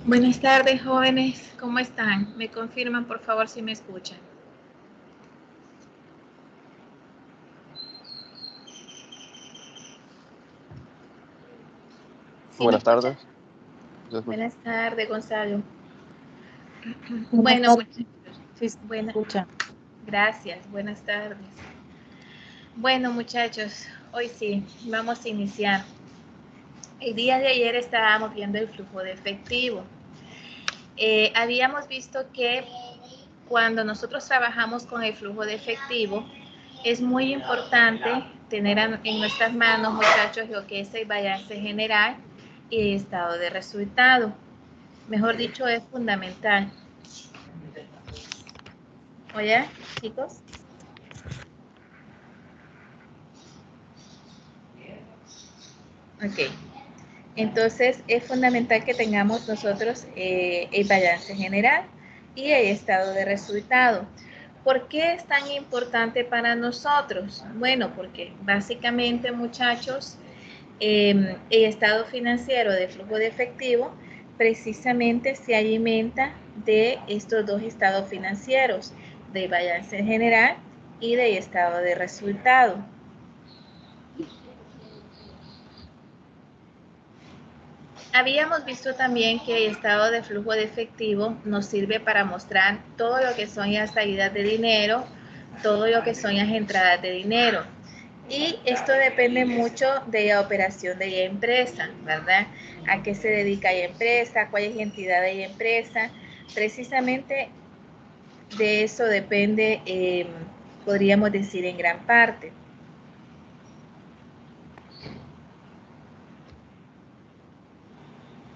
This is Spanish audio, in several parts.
Buenas tardes, jóvenes. ¿Cómo están? ¿Me confirman, por favor, si me escuchan? ¿Sí me Buenas escuchan? tardes. ¿Se escucha? Buenas tardes, Gonzalo. Buenas Bueno, tardes. Sí, se buena, escucha. gracias. Buenas tardes. Bueno, muchachos, hoy sí, vamos a iniciar. El día de ayer estábamos viendo el flujo de efectivo. Habíamos visto que cuando nosotros trabajamos con el flujo de efectivo, es muy importante tener en nuestras manos, muchachos, lo que es el balance general y el estado de resultado. Mejor dicho, es fundamental. ¿Oye, chicos? Ok. Entonces, es fundamental que tengamos nosotros el balance general y el estado de resultado. ¿Por qué es tan importante para nosotros? Bueno, porque básicamente, muchachos, el estado financiero de flujo de efectivo precisamente se alimenta de estos dos estados financieros, de balance general y de estado de resultado. Habíamos visto también que el estado de flujo de efectivo nos sirve para mostrar todo lo que son las salidas de dinero, todo lo que son las entradas de dinero. Y esto depende mucho de la operación de la empresa, ¿verdad? A qué se dedica la empresa, cuál es la entidad de la empresa. Precisamente de eso depende, podríamos decir, en gran parte.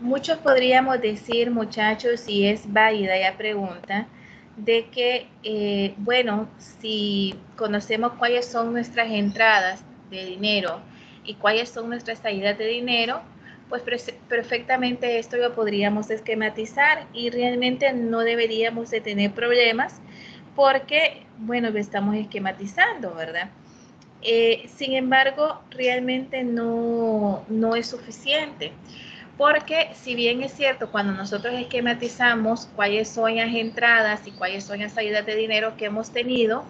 Muchos podríamos decir, muchachos, y es válida la pregunta, de que, bueno, si conocemos cuáles son nuestras entradas de dinero y cuáles son nuestras salidas de dinero, pues perfectamente esto lo podríamos esquematizar y realmente no deberíamos de tener problemas porque, bueno, lo estamos esquematizando, ¿verdad? Sin embargo, realmente no es suficiente. Porque si bien es cierto, cuando nosotros esquematizamos cuáles son las entradas y cuáles son las salidas de dinero que hemos tenido,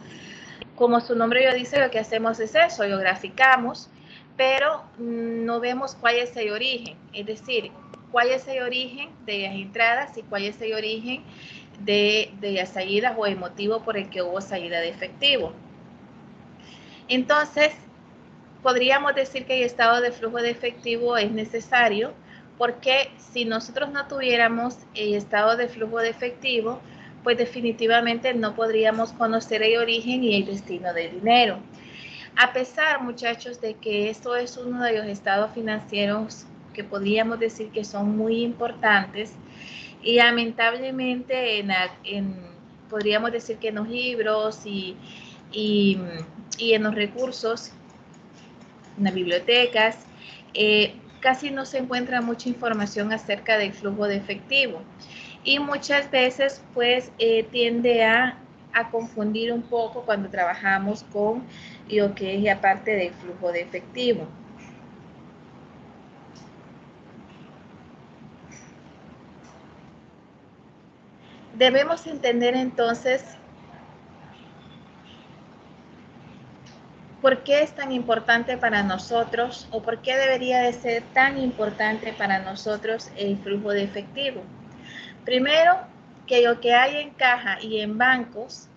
como su nombre lo dice, lo que hacemos es eso, lo graficamos, pero no vemos cuál es el origen, es decir, cuál es el origen de las entradas y cuál es el origen de las salidas o el motivo por el que hubo salida de efectivo. Entonces, podríamos decir que el estado de flujo de efectivo es necesario porque si nosotros no tuviéramos el estado de flujo de efectivo, pues definitivamente no podríamos conocer el origen y el destino del dinero. A pesar, muchachos, de que esto es uno de los estados financieros que podríamos decir que son muy importantes, y lamentablemente podríamos decir que en los libros y en los recursos, en las bibliotecas, casi no se encuentra mucha información acerca del flujo de efectivo y muchas veces pues tiende a confundir un poco cuando trabajamos con lo que es la parte del flujo de efectivo. Debemos entender entonces ¿por qué es tan importante para nosotros o por qué debería de ser tan importante para nosotros el flujo de efectivo? Primero, que lo que hay en caja y en bancos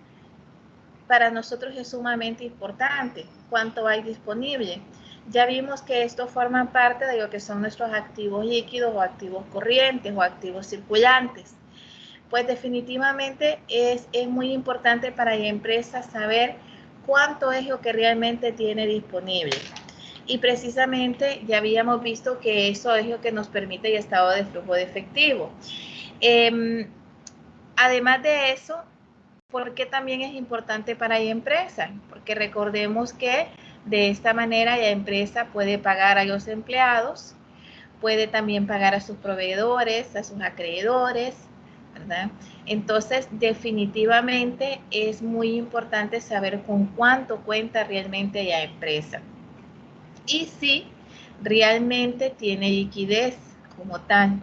para nosotros es sumamente importante, cuánto hay disponible. Ya vimos que esto forma parte de lo que son nuestros activos líquidos o activos corrientes o activos circulantes. Pues definitivamente es muy importante para la empresa saber cuánto es lo que realmente tiene disponible. Y precisamente ya habíamos visto que eso es lo que nos permite el estado de flujo de efectivo. Además de eso, ¿por qué también es importante para la empresa? Porque recordemos que de esta manera la empresa puede pagar a los empleados, puede también pagar a sus proveedores, a sus acreedores, ¿verdad? Entonces, definitivamente es muy importante saber con cuánto cuenta realmente la empresa y si realmente tiene liquidez como tal.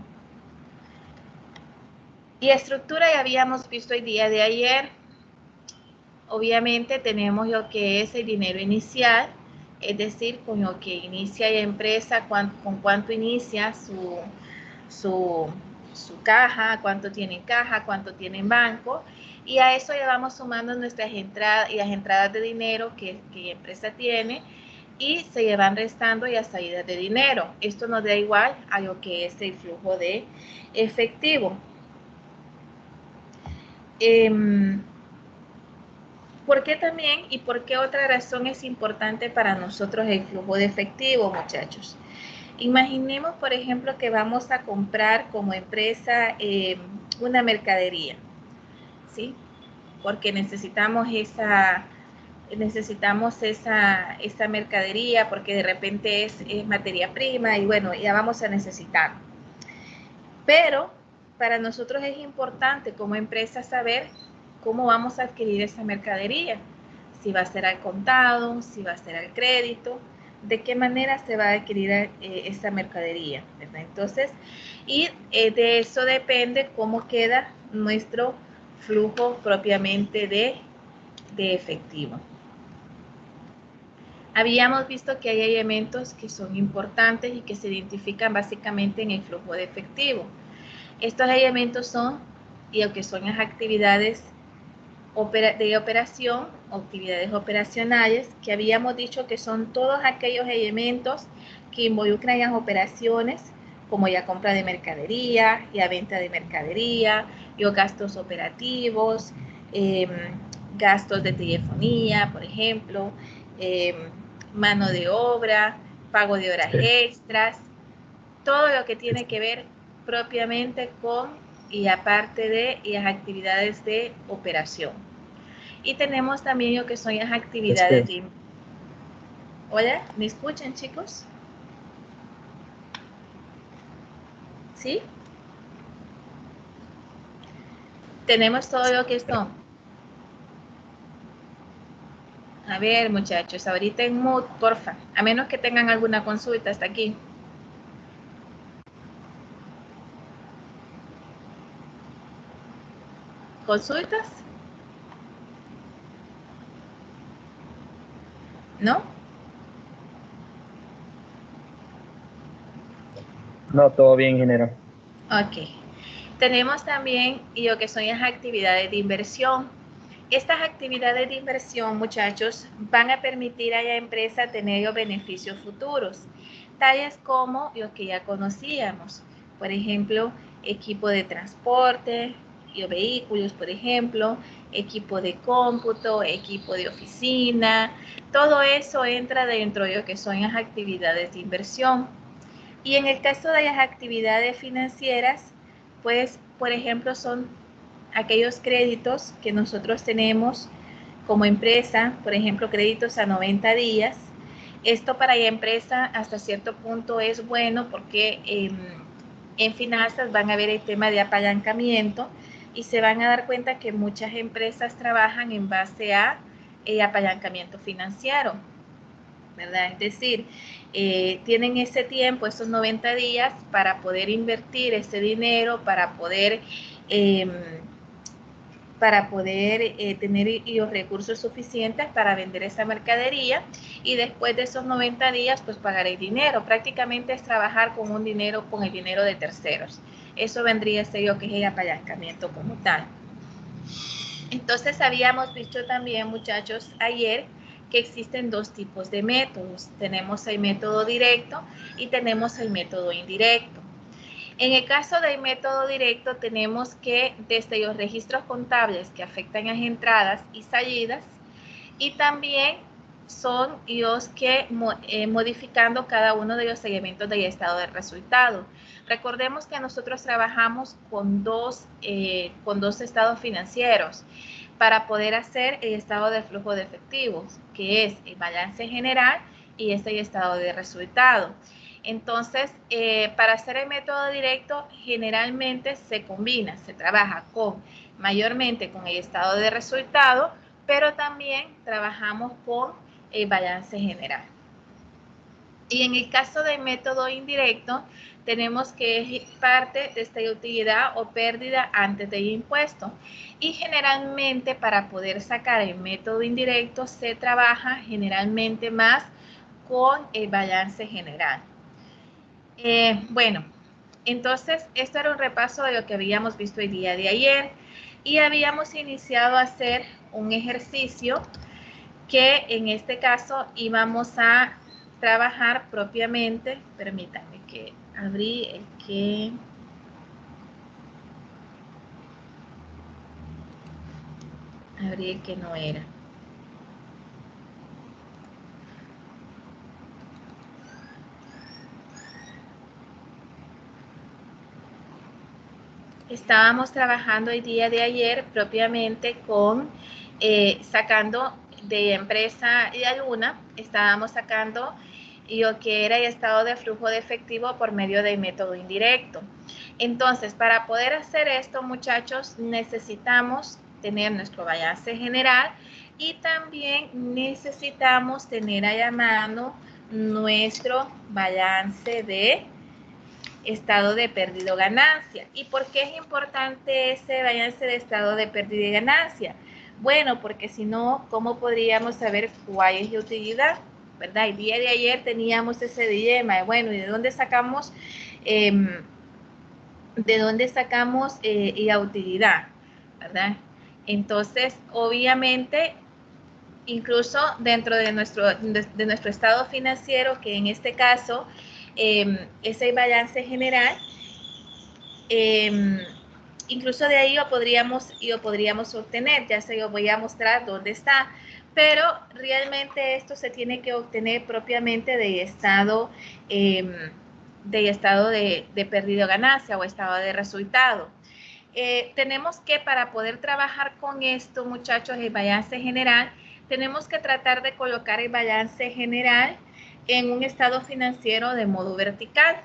Y estructura ya habíamos visto el día de ayer. Obviamente tenemos lo que es el dinero inicial, es decir, con lo que inicia la empresa, con cuánto inicia su caja, cuánto tiene en caja, cuánto tiene en banco, y a eso le vamos sumando nuestras entradas y las entradas de dinero que la empresa tiene, y se le van restando las salidas de dinero. Esto nos da igual a lo que es el flujo de efectivo. ¿Por qué también y por qué otra razón es importante para nosotros el flujo de efectivo, muchachos? Imaginemos, por ejemplo, que vamos a comprar como empresa una mercadería, ¿sí? Porque necesitamos esa mercadería porque de repente es materia prima y bueno, ya vamos a necesitar. Pero para nosotros es importante como empresa saber cómo vamos a adquirir esa mercadería, si va a ser al contado, si va a ser al crédito, de qué manera se va a adquirir esa mercadería, ¿verdad? Entonces, y de eso depende cómo queda nuestro flujo propiamente de efectivo. Habíamos visto que hay elementos que son importantes y que se identifican básicamente en el flujo de efectivo. Estos elementos son lo que son las actividades de operación, actividades operacionales, que habíamos dicho que son todos aquellos elementos que involucran las operaciones, como la compra de mercadería, la venta de mercadería, los gastos operativos, gastos de telefonía, por ejemplo, mano de obra, pago de horas extras, todo lo que tiene que ver propiamente con y aparte de las actividades de operación. Y tenemos también lo que son las actividades de... Hola, ¿me escuchan, chicos? ¿Sí? Tenemos todo lo que son. A ver, muchachos, ahorita en mood, porfa. A menos que tengan alguna consulta hasta aquí. ¿Consultas? ¿No? No, todo bien, ingeniero. Ok. Tenemos también lo que son las actividades de inversión. Estas actividades de inversión, muchachos, van a permitir a la empresa tener los beneficios futuros, tales como los que ya conocíamos. Por ejemplo, equipo de transporte, y vehículos, por ejemplo, equipo de cómputo, equipo de oficina. Todo eso entra dentro de lo que son las actividades de inversión. Y en el caso de las actividades financieras, pues, por ejemplo, son aquellos créditos que nosotros tenemos como empresa, por ejemplo, créditos a 90 días. Esto para la empresa hasta cierto punto es bueno porque en finanzas van a ver el tema de apalancamiento y se van a dar cuenta que muchas empresas trabajan en base a apalancamiento financiero, ¿verdad? Es decir, tienen ese tiempo, esos 90 días para poder invertir ese dinero, para poder tener los recursos suficientes para vender esa mercadería y después de esos 90 días pues pagar el dinero. Prácticamente es trabajar con el dinero de terceros. Eso vendría a ser lo que es el apalancamiento como tal. Entonces habíamos dicho también, muchachos, ayer que existen dos tipos de métodos. Tenemos el método directo y tenemos el método indirecto. En el caso del método directo tenemos que desde los registros contables que afectan las entradas y salidas y también son los que modificando cada uno de los elementos del estado de resultado. Recordemos que nosotros trabajamos con dos estados financieros para poder hacer el estado de flujo de efectivos, que es el balance general y el estado de resultado. Entonces, para hacer el método directo, generalmente se combina, se trabaja mayormente con el estado de resultado, pero también trabajamos con el balance general. Y en el caso del método indirecto, tenemos que es parte de esta utilidad o pérdida antes del impuesto. Y generalmente para poder sacar el método indirecto se trabaja generalmente más con el balance general. Bueno, entonces esto era un repaso de lo que habíamos visto el día de ayer y habíamos iniciado a hacer un ejercicio que en este caso íbamos a trabajar propiamente. Permítanme que abrí el que no era. Estábamos trabajando el día de ayer propiamente con sacando de empresa y Luna, estábamos sacando lo que era el estado de flujo de efectivo por medio del método indirecto. Entonces, para poder hacer esto, muchachos, necesitamos tener nuestro balance general y también necesitamos tener a la mano nuestro balance de estado de pérdida o ganancia. ¿Y por qué es importante ese balance de estado de pérdida y ganancia? Bueno, porque si no, ¿cómo podríamos saber cuál es la utilidad? ¿Verdad? El día de ayer teníamos ese dilema. Bueno, ¿y de dónde sacamos la utilidad? ¿Verdad? Entonces, obviamente, incluso dentro de nuestro estado financiero, que en este caso es el balance general, incluso de ahí lo podríamos obtener. Ya se lo voy a mostrar dónde está, pero realmente esto se tiene que obtener propiamente del estado de pérdida o ganancia o estado de resultado. Tenemos que, para poder trabajar con esto, muchachos, el balance general, tenemos que tratar de colocar el balance general en un estado financiero de modo vertical,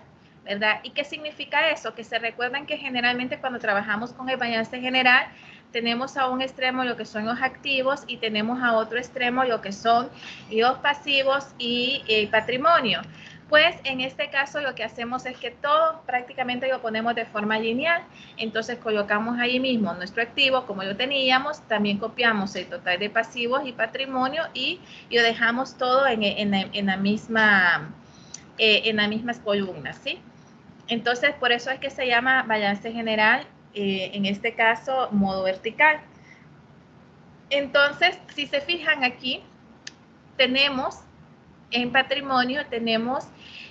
¿verdad? ¿Y qué significa eso? Que se recuerdan que generalmente cuando trabajamos con el balance general, tenemos a un extremo lo que son los activos y tenemos a otro extremo lo que son los pasivos y el patrimonio. Pues en este caso lo que hacemos es que todo prácticamente lo ponemos de forma lineal. Entonces colocamos ahí mismo nuestro activo como lo teníamos, también copiamos el total de pasivos y patrimonio y lo dejamos todo en las mismas columnas, ¿sí? Entonces por eso es que se llama balance general, en este caso modo vertical. Entonces, si se fijan aquí, tenemos en patrimonio, tenemos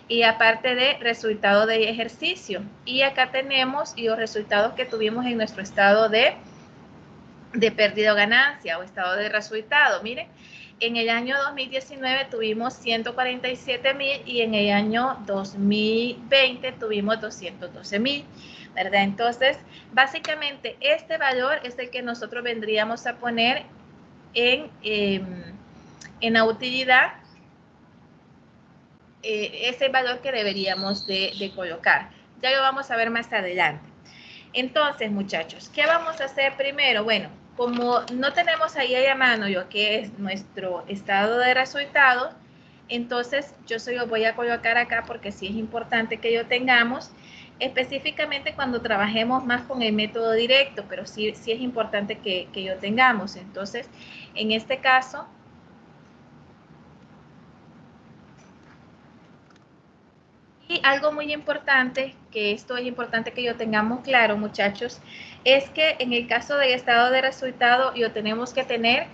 y aparte de resultado de ejercicio, y acá tenemos los resultados que tuvimos en nuestro estado de pérdida o ganancia o estado de resultado. Miren, en el año 2019 tuvimos 147,000 y en el año 2020 tuvimos 212,000, ¿verdad? Entonces, básicamente este valor es el que nosotros vendríamos a poner en la utilidad. Es el valor que deberíamos de colocar. Ya lo vamos a ver más adelante. Entonces, muchachos, ¿qué vamos a hacer primero? Bueno, como no tenemos ahí a la mano lo que es nuestro estado de resultados, entonces yo se lo voy a colocar acá porque sí es importante que lo tengamos, específicamente cuando trabajemos más con el método directo, pero sí es importante que lo tengamos. Entonces, en este caso, y algo muy importante, que esto es importante que lo tengamos claro, muchachos, es que en el caso del estado de resultado lo tenemos que tener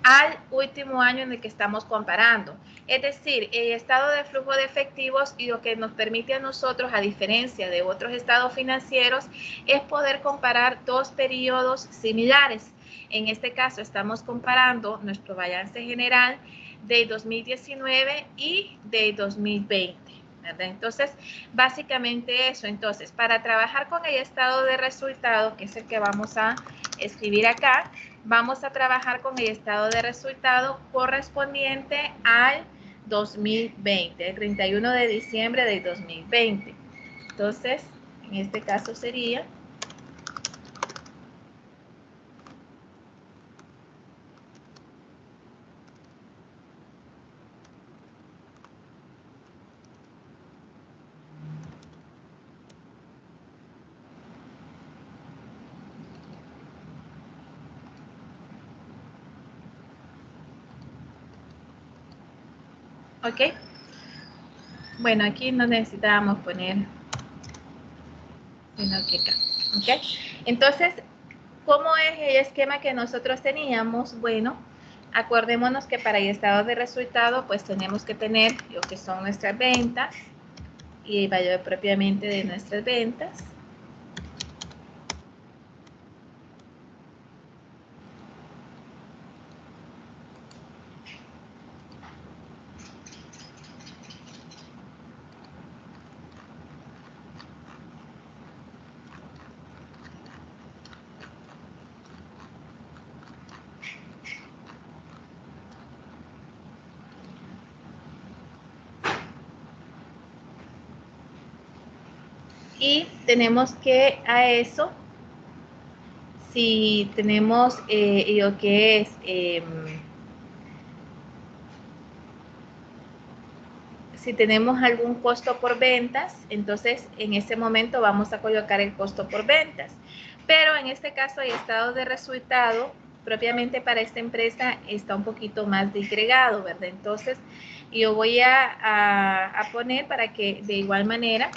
al último año en el que estamos comparando. Es decir, el estado de flujo de efectivos y lo que nos permite a nosotros, a diferencia de otros estados financieros, es poder comparar dos periodos similares. En este caso estamos comparando nuestro balance general de 2019 y de 2020. ¿verdad? Entonces, básicamente eso. Entonces, para trabajar con el estado de resultado, que es el que vamos a escribir acá, vamos a trabajar con el estado de resultado correspondiente al 2020, el 31 de diciembre del 2020. Entonces, en este caso sería ¿Ok? Bueno, aquí no necesitábamos poner sino que acá. ¿Ok? Entonces, ¿cómo es el esquema que nosotros teníamos? Bueno, acordémonos que para el estado de resultado, pues tenemos que tener lo que son nuestras ventas y el valor propiamente de nuestras ventas. Y tenemos que a eso, si tenemos lo que es si tenemos algún costo por ventas, entonces en ese momento vamos a colocar el costo por ventas. Pero en este caso el estado de resultado propiamente para esta empresa está un poquito más disgregado, ¿verdad? Entonces yo voy a poner para que de igual manera,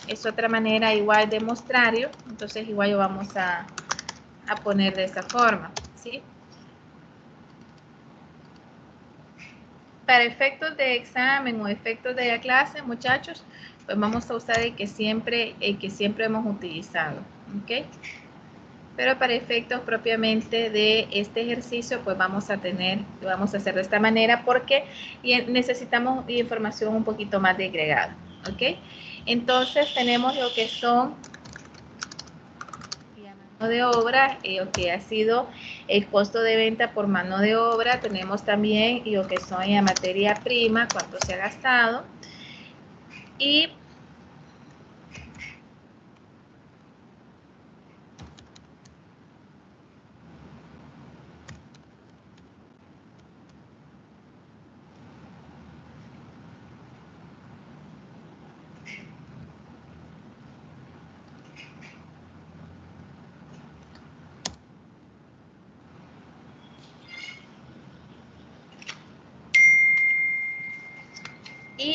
es otra manera igual de mostrarlo, entonces igual lo vamos a poner de esa forma, ¿sí? Para efectos de examen o efectos de la clase, muchachos, pues vamos a usar el que siempre hemos utilizado, ¿ok? Pero para efectos propiamente de este ejercicio, pues vamos a hacer de esta manera porque necesitamos información un poquito más disgregada, ¿ok? Entonces tenemos lo que son mano de obra, lo que ha sido el costo de venta por mano de obra, tenemos también lo que son la materia prima, cuánto se ha gastado, y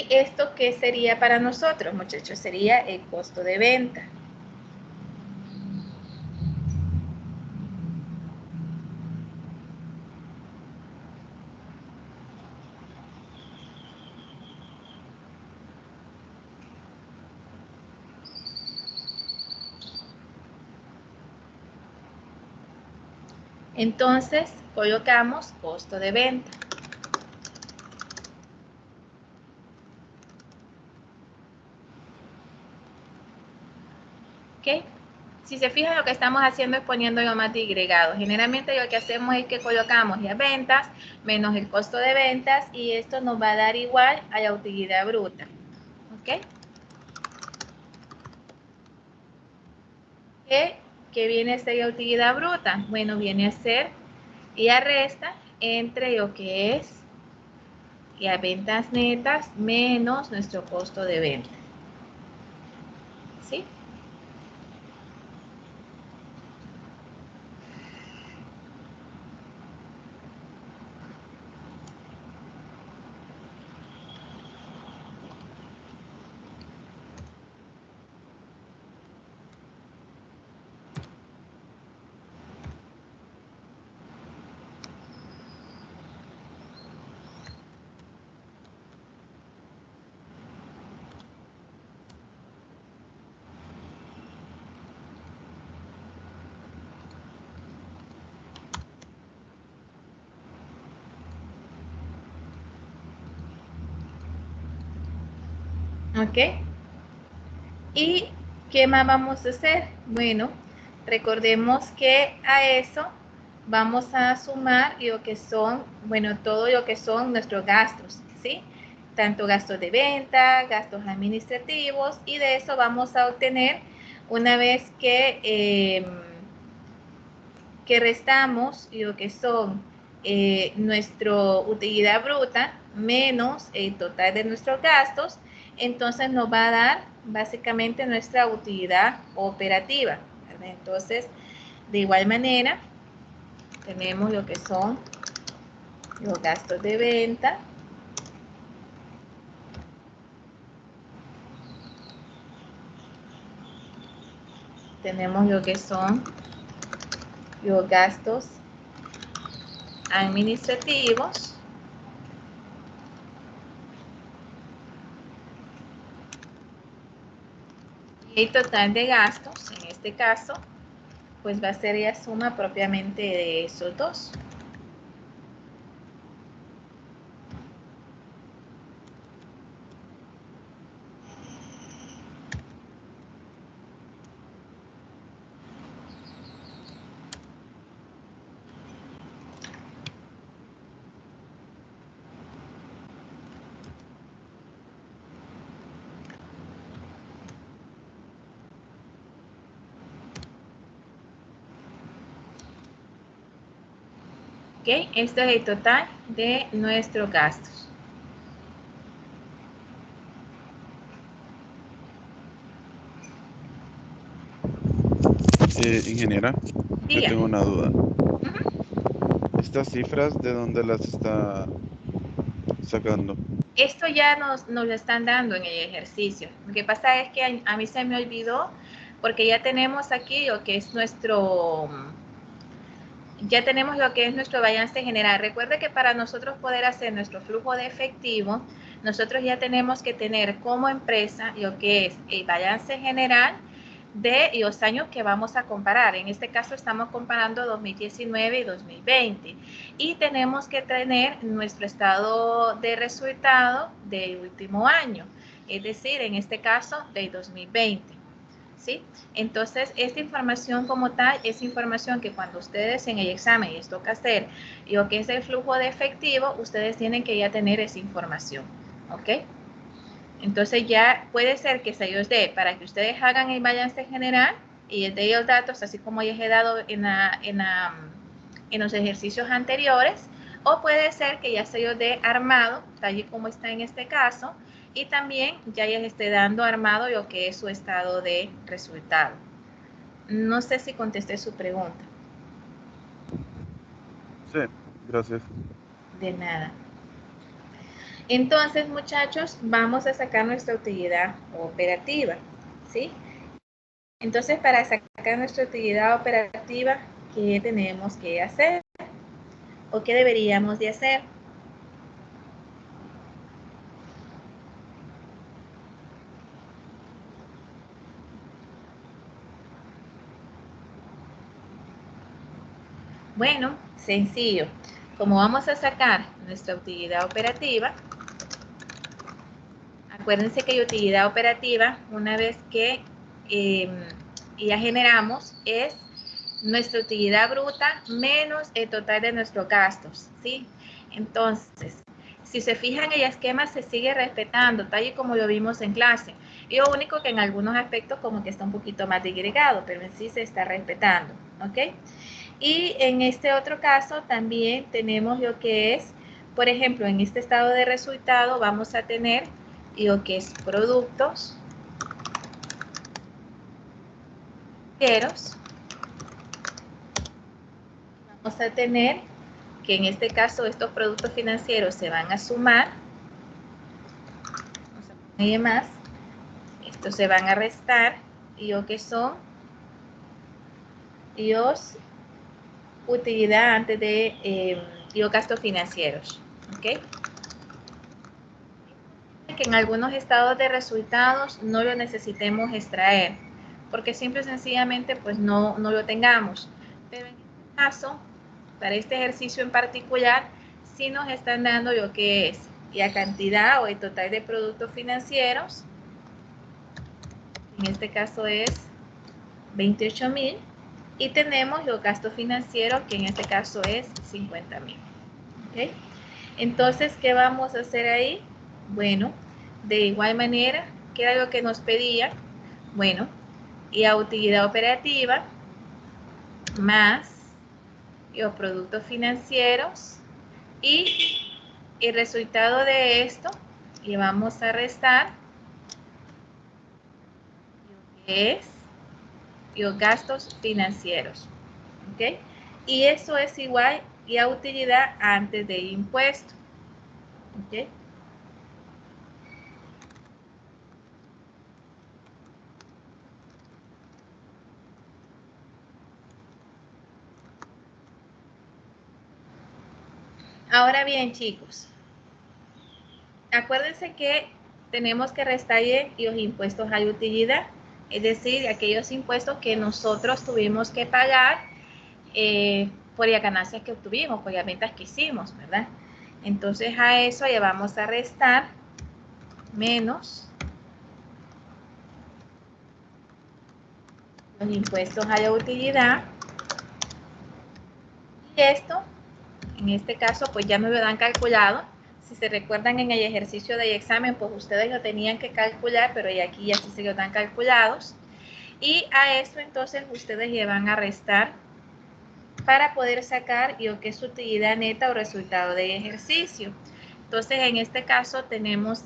esto, ¿qué sería para nosotros, muchachos? Sería el costo de venta. Entonces, colocamos costo de venta. ¿Ok? Si se fijan, lo que estamos haciendo es poniéndolo más disgregado. Generalmente lo que hacemos es que colocamos las ventas menos el costo de ventas y esto nos va a dar igual a la utilidad bruta. ¿Ok? ¿Qué viene a ser la utilidad bruta? Bueno, viene a ser la resta entre lo que es las ventas netas menos nuestro costo de venta. ¿Sí? ¿Ok? ¿Y qué más vamos a hacer? Bueno, recordemos que a eso vamos a sumar lo que son, bueno, todo lo que son nuestros gastos, ¿sí? Tanto gastos de venta, gastos administrativos, y de eso vamos a obtener una vez que restamos lo que son nuestra utilidad bruta menos el total de nuestros gastos, entonces nos va a dar básicamente nuestra utilidad operativa, ¿verdad? Entonces, de igual manera, tenemos lo que son los gastos de venta tenemos lo que son los gastos administrativos. Y el total de gastos, en este caso, pues va a ser la suma propiamente de esos dos. ¿Ok? Esto es el total de nuestros gastos. Ingeniera, yo Diga. tengo una duda. Ujú. ¿Estas cifras de dónde las está sacando? Esto ya nos lo están dando en el ejercicio. Lo que pasa es que a mí se me olvidó porque ya tenemos aquí lo que es nuestro balance general. Recuerde que para nosotros poder hacer nuestro flujo de efectivo, nosotros ya tenemos que tener como empresa lo que es el balance general de los años que vamos a comparar. En este caso estamos comparando 2019 y 2020. Y tenemos que tener nuestro estado de resultado del último año, es decir, en este caso del 2020. ¿Sí? Entonces, esta información como tal es información que cuando ustedes en el examen les toca hacer lo que es el flujo de efectivo, ustedes tienen que ya tener esa información, ¿ok? Entonces ya puede ser que se los dé para que ustedes hagan el balance general y les dé los datos así como les he dado en los ejercicios anteriores, o puede ser que ya se los dé armado, tal y como está en este caso, y también ya les esté dando armado lo que es su estado de resultado. No sé si contesté su pregunta. Sí, gracias. De nada. Entonces, muchachos, vamos a sacar nuestra utilidad operativa, ¿sí? Entonces, para sacar nuestra utilidad operativa, ¿qué tenemos que hacer? ¿O qué deberíamos de hacer? Bueno, sencillo. Como vamos a sacar nuestra utilidad operativa, acuérdense que la utilidad operativa, una vez que ya generamos, es nuestra utilidad bruta menos el total de nuestros gastos, ¿sí? Entonces, si se fijan, el esquema se sigue respetando, tal y como lo vimos en clase. Y lo único que en algunos aspectos como que está un poquito más digregado, pero en sí se está respetando, ¿ok? Y en este otro caso también tenemos lo que es, por ejemplo, en este estado de resultado vamos a tener lo que es productos financieros. Vamos a tener que en este caso estos productos financieros se van a sumar. Vamos a poner más. Estos se van a restar. Y lo que son los utilidad antes de los gastos financieros. ¿Ok? Que en algunos estados de resultados no lo necesitemos extraer, porque simple y sencillamente pues no lo tengamos. Pero en este caso, para este ejercicio en particular, sí nos están dando lo que es la cantidad o el total de productos financieros. En este caso es 28,000. Y tenemos los gastos financieros, que en este caso es 50,000. ¿Okay? Entonces, ¿qué vamos a hacer ahí? Bueno, de igual manera, ¿qué era lo que nos pedía? Bueno, y la utilidad operativa más los productos financieros y el resultado de esto le vamos a restar lo que es los gastos financieros. ¿Ok? Y eso es igual a utilidad antes de impuesto. ¿Ok? Ahora bien, chicos, acuérdense que tenemos que restar los impuestos a la utilidad, es decir, aquellos impuestos que nosotros tuvimos que pagar por las ganancias que obtuvimos, por las ventas que hicimos, ¿verdad? Entonces a eso ya vamos a restar menos los impuestos a la utilidad. Y esto, en este caso, pues ya me lo han calculado. Si se recuerdan en el ejercicio del examen, pues ustedes lo tenían que calcular, pero ya aquí ya sí se lo dan calculados. Y a esto entonces ustedes le van a restar para poder sacar lo que es su utilidad neta o resultado del ejercicio. Entonces, en este caso tenemos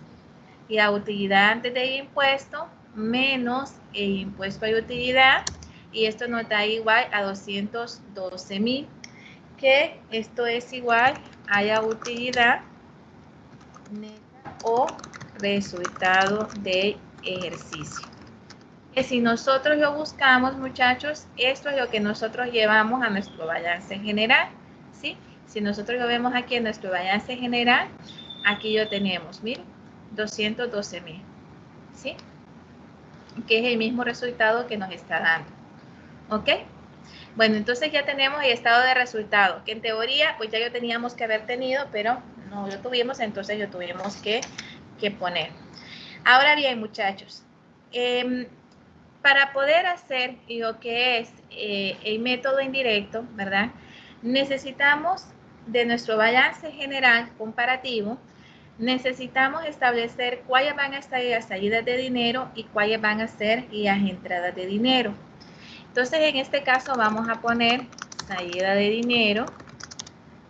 la utilidad antes del impuesto menos el impuesto de utilidad, y esto nos da igual a 212,000, que esto es igual a la utilidad neta o resultado del ejercicio. Que si nosotros lo buscamos, muchachos, esto es lo que nosotros llevamos a nuestro balance general, ¿sí? Si nosotros lo vemos aquí en nuestro balance general, aquí lo tenemos, miren, 212,000, ¿sí? Que es el mismo resultado que nos está dando, ¿ok? Bueno, entonces ya tenemos el estado de resultado, que en teoría, pues ya lo teníamos que haber tenido, pero no lo tuvimos, entonces lo tuvimos que poner. Ahora bien, muchachos, para poder hacer lo que es el método indirecto, ¿verdad? Necesitamos de nuestro balance general comparativo, necesitamos establecer cuáles van a ser las salidas de dinero y cuáles van a ser las entradas de dinero. Entonces, en este caso vamos a poner salida de dinero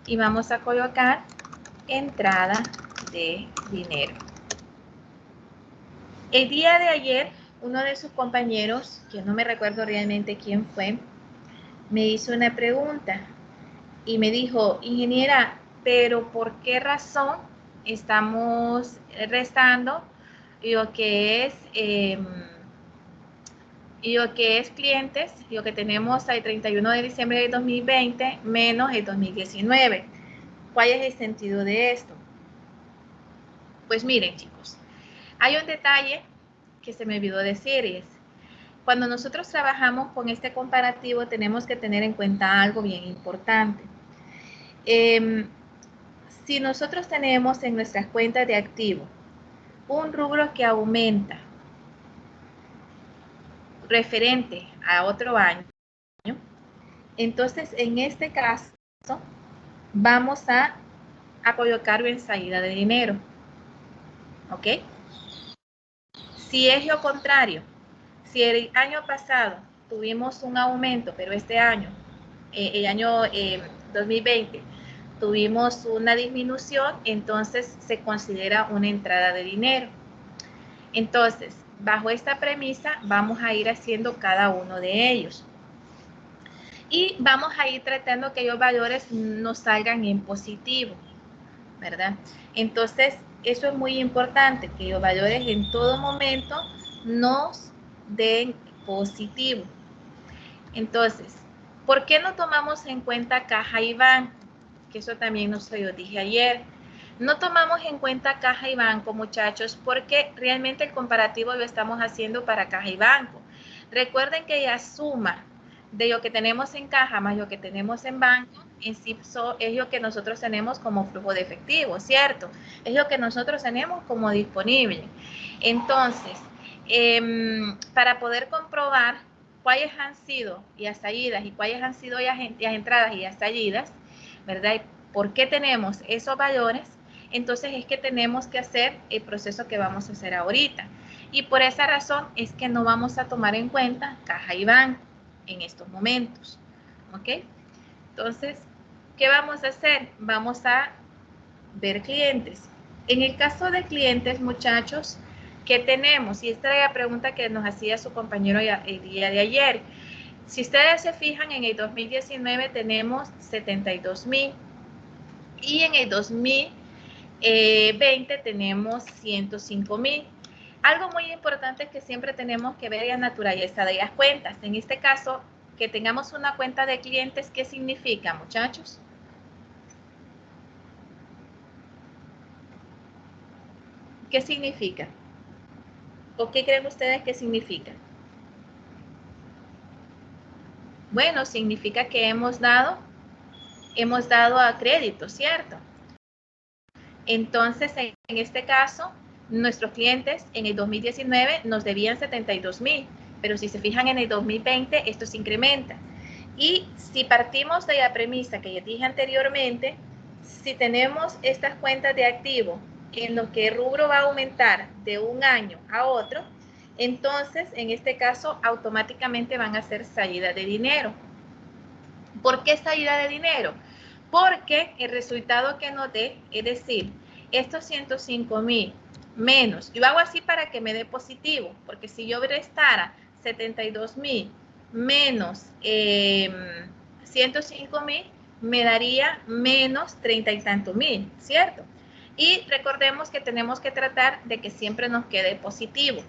y vamos a colocar entrada de dinero. El día de ayer, uno de sus compañeros, que no me recuerdo realmente quién fue, me hizo una pregunta y me dijo, ingeniera, pero ¿por qué razón estamos restando lo que es clientes, lo que tenemos al 31 de diciembre de 2020 menos el 2019? ¿Cuál es el sentido de esto? Pues miren, chicos, hay un detalle que se me olvidó decir, y es, cuando nosotros trabajamos con este comparativo tenemos que tener en cuenta algo bien importante. Si nosotros tenemos en nuestras cuentas de activo un rubro que aumenta referente a otro año, entonces en este caso vamos a colocarlo en salida de dinero, ¿ok? Si es lo contrario, si el año pasado tuvimos un aumento, pero este año, el año 2020, tuvimos una disminución, entonces se considera una entrada de dinero. Entonces, bajo esta premisa, vamos a ir haciendo cada uno de ellos. Y vamos a ir tratando que los valores nos salgan en positivo, ¿verdad? Entonces, eso es muy importante, que los valores en todo momento nos den positivo. Entonces, ¿por qué no tomamos en cuenta caja y banco? Que eso también no se lo dije ayer. No tomamos en cuenta caja y banco, muchachos, porque realmente el comparativo lo estamos haciendo para caja y banco. Recuerden que la suma de lo que tenemos en caja más lo que tenemos en banco, en sí es lo que nosotros tenemos como flujo de efectivo, ¿cierto? Es lo que nosotros tenemos como disponible. Entonces, para poder comprobar cuáles han sido las salidas y cuáles han sido las entradas y las salidas, ¿verdad? Y por qué tenemos esos valores, entonces es que tenemos que hacer el proceso que vamos a hacer ahorita. Y por esa razón es que no vamos a tomar en cuenta caja y banco en estos momentos, ¿ok? Entonces, ¿qué vamos a hacer? Vamos a ver clientes. En el caso de clientes, muchachos, ¿qué tenemos? Y esta era la pregunta que nos hacía su compañero el día de ayer. Si ustedes se fijan, en el 2019 tenemos 72,000 y en el 2020 tenemos 105,000. Algo muy importante es que siempre tenemos que ver la naturaleza de las cuentas. En este caso, que tengamos una cuenta de clientes, ¿qué significa, muchachos? ¿Qué significa? ¿O qué creen ustedes que significa? Bueno, significa que hemos dado a crédito, ¿cierto? Entonces, en este caso, nuestros clientes en el 2019 nos debían 72,000, pero si se fijan en el 2020, esto se incrementa. Y si partimos de la premisa que ya dije anteriormente, si tenemos estas cuentas de activo en lo que el rubro va a aumentar de un año a otro, entonces, en este caso, automáticamente van a ser salida de dinero. ¿Por qué salida de dinero? Porque el resultado que nos dé, es decir, estos 105,000 menos, yo hago así para que me dé positivo, porque si yo restara 72,000 menos 105,000, me daría menos 30 y tantos mil, ¿cierto? Y recordemos que tenemos que tratar de que siempre nos quede positivo.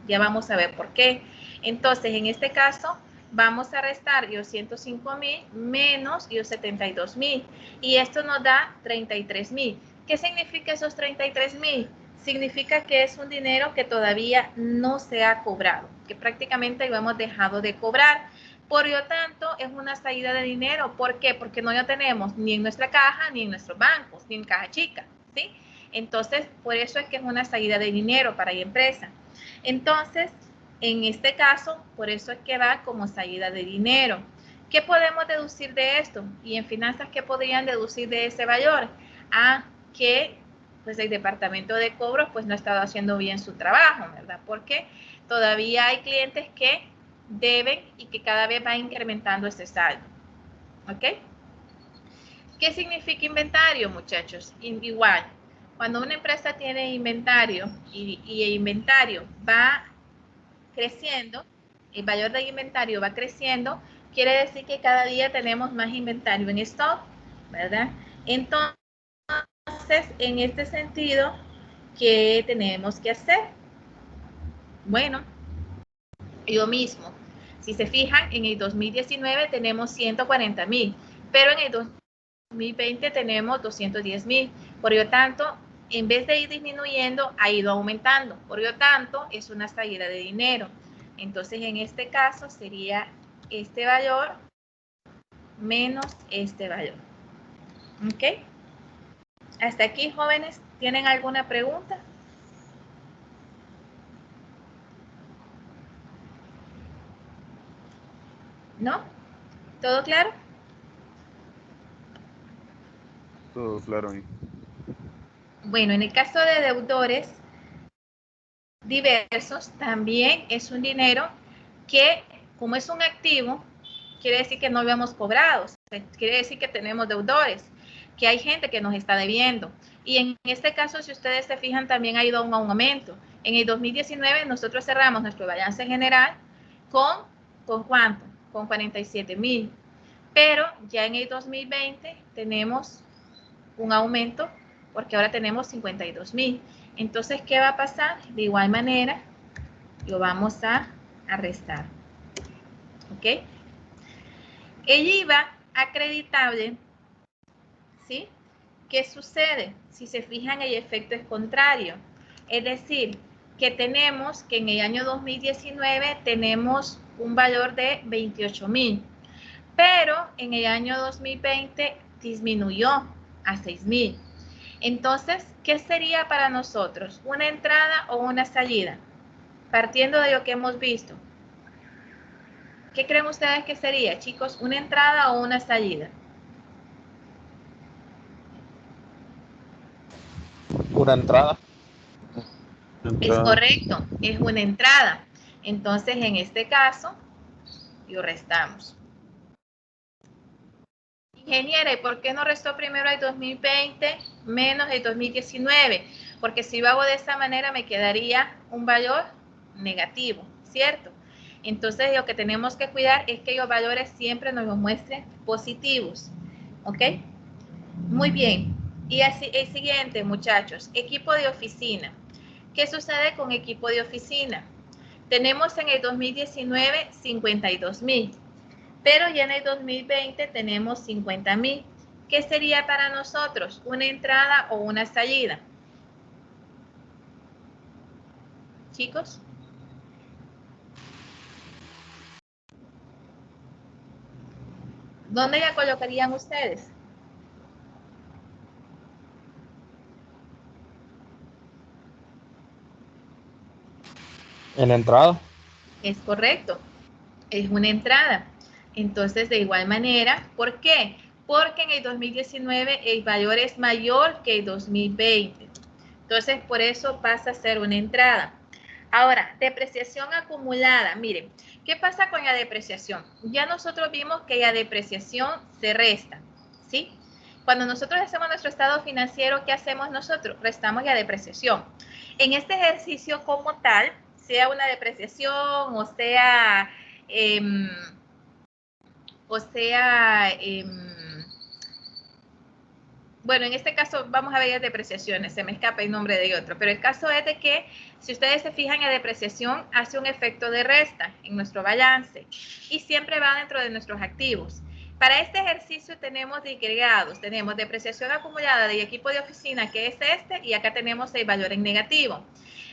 Ya vamos a ver por qué. Entonces, en este caso, vamos a restar los 105,000 menos los 72,000 y esto nos da 33,000. ¿Qué significa esos 33,000? Significa que es un dinero que todavía no se ha cobrado, que prácticamente lo hemos dejado de cobrar. Por lo tanto, es una salida de dinero. ¿Por qué? Porque no lo tenemos ni en nuestra caja, ni en nuestros bancos, ni en caja chica, ¿sí? Entonces, por eso es que es una salida de dinero para la empresa. Entonces, en este caso, por eso es que va como salida de dinero. ¿Qué podemos deducir de esto? Y en finanzas, ¿qué podrían deducir de ese valor? A que pues el departamento de cobros pues no ha estado haciendo bien su trabajo, ¿verdad? Porque todavía hay clientes que deben y que cada vez va incrementando ese saldo. ¿Ok? ¿Qué significa inventario, muchachos? Igual, cuando una empresa tiene inventario y el inventario va creciendo, el valor del inventario va creciendo, quiere decir que cada día tenemos más inventario en stock, ¿verdad? Entonces, en este sentido, ¿qué tenemos que hacer? Bueno, lo mismo. Si se fijan, en el 2019 tenemos 140,000, pero en el 2020 tenemos 210,000. Por lo tanto, en vez de ir disminuyendo, ha ido aumentando. Por lo tanto, es una salida de dinero. Entonces, en este caso, sería este valor menos este valor. ¿Ok? Hasta aquí, jóvenes, ¿tienen alguna pregunta? ¿No? ¿Todo claro? Todo claro ahí. Bueno, en el caso de deudores diversos, también es un dinero que, como es un activo, quiere decir que no lo hemos cobrado, quiere decir que tenemos deudores, que hay gente que nos está debiendo. Y en este caso, si ustedes se fijan, también ha ido un aumento. En el 2019 nosotros cerramos nuestro balance general ¿con cuánto? Con 47,000. Pero ya en el 2020 tenemos un aumento porque ahora tenemos 52,000. Entonces, ¿qué va a pasar? De igual manera, lo vamos a restar. ¿Ok? El IVA acreditable, ¿sí? ¿Qué sucede? Si se fijan, el efecto es contrario. Es decir, que tenemos que en el año 2019 tenemos un valor de 28,000, pero en el año 2020 disminuyó a 6,000. Entonces, ¿qué sería para nosotros? ¿Una entrada o una salida? Partiendo de lo que hemos visto. ¿Qué creen ustedes que sería, chicos? ¿Una entrada o una salida? Una entrada. Es correcto, es una entrada. Entonces, en este caso, lo restamos. Ingeniera, ¿y por qué no restó primero el 2020 menos el 2019? Porque si lo hago de esa manera me quedaría un valor negativo, ¿cierto? Entonces, lo que tenemos que cuidar es que los valores siempre nos los muestren positivos, ¿ok? Muy bien. Y así, el siguiente, muchachos, equipo de oficina. ¿Qué sucede con equipo de oficina? Tenemos en el 2019 52,000, pero ya en el 2020 tenemos 50,000. ¿Qué sería para nosotros? ¿Una entrada o una salida? chicos. ¿Dónde la colocarían ustedes? En la entrada. Es correcto, es una entrada. Entonces, de igual manera, ¿por qué? Porque en el 2019 el valor es mayor que el 2020. Entonces, por eso pasa a ser una entrada. Ahora, depreciación acumulada. Miren, ¿qué pasa con la depreciación? Ya nosotros vimos que la depreciación se resta, ¿sí? Cuando nosotros hacemos nuestro estado financiero, ¿qué hacemos nosotros? Restamos la depreciación. En este ejercicio como tal, sea una depreciación o sea, bueno, en este caso vamos a ver las depreciaciones, se me escapa el nombre de otro, pero el caso es de que si ustedes se fijan, la depreciación hace un efecto de resta en nuestro balance y siempre va dentro de nuestros activos. Para este ejercicio tenemos disgregados, tenemos depreciación acumulada del equipo de oficina, que es este, y acá tenemos el valor en negativo.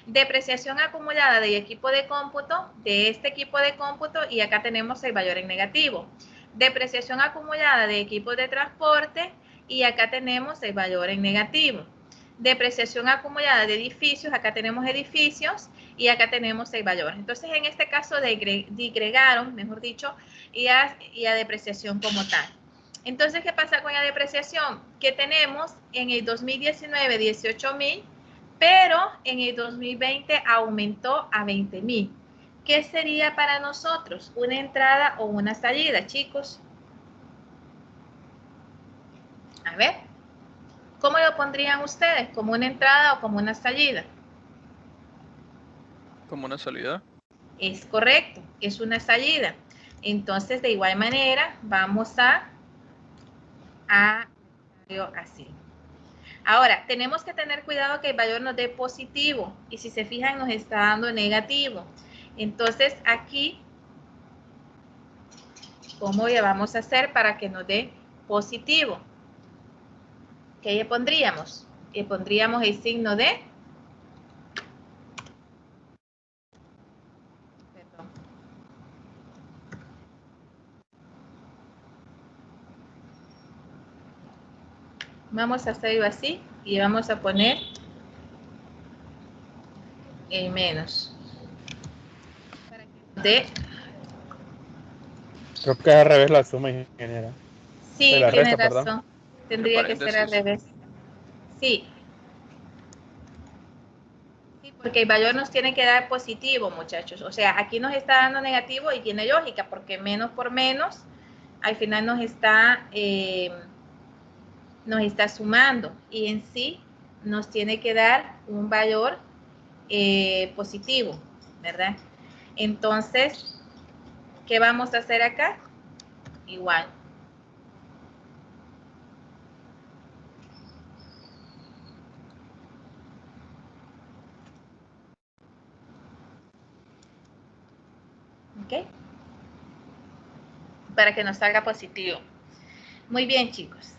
Depreciación acumulada del equipo de cómputo, de este equipo de cómputo, y acá tenemos el valor en negativo. Depreciación acumulada de equipos de transporte, y acá tenemos el valor en negativo. Depreciación acumulada de edificios, acá tenemos edificios y acá tenemos el valor. Entonces, en este caso, disgregaron, mejor dicho, y a depreciación como tal. Entonces, ¿qué pasa con la depreciación? Que tenemos en el 2019 18,000, pero en el 2020 aumentó a 20,000. ¿Qué sería para nosotros? ¿Una entrada o una salida, chicos? A ver, ¿cómo lo pondrían ustedes? ¿Como una entrada o como una salida? Como una salida. Es correcto, es una salida. Entonces, de igual manera, vamos a así. Ahora, tenemos que tener cuidado que el valor nos dé positivo. Y si se fijan, nos está dando negativo. Entonces, aquí, ¿cómo le vamos a hacer para que nos dé positivo? ¿Qué le pondríamos? Le pondríamos el signo de... Perdón. Vamos a hacerlo así y vamos a poner el menos. Para que nos dé... Creo que es al revés la suma, ingeniera. Sí, La tiene resta, perdón. razón. Tendría que ser al revés. Sí. Sí, porque el valor nos tiene que dar positivo, muchachos. O sea, aquí nos está dando negativo y tiene lógica, porque menos por menos, al final nos está sumando. Y en sí nos tiene que dar un valor positivo, ¿verdad? Entonces, ¿qué vamos a hacer acá? Igual. ¿Ok? Para que nos salga positivo. Muy bien, chicos.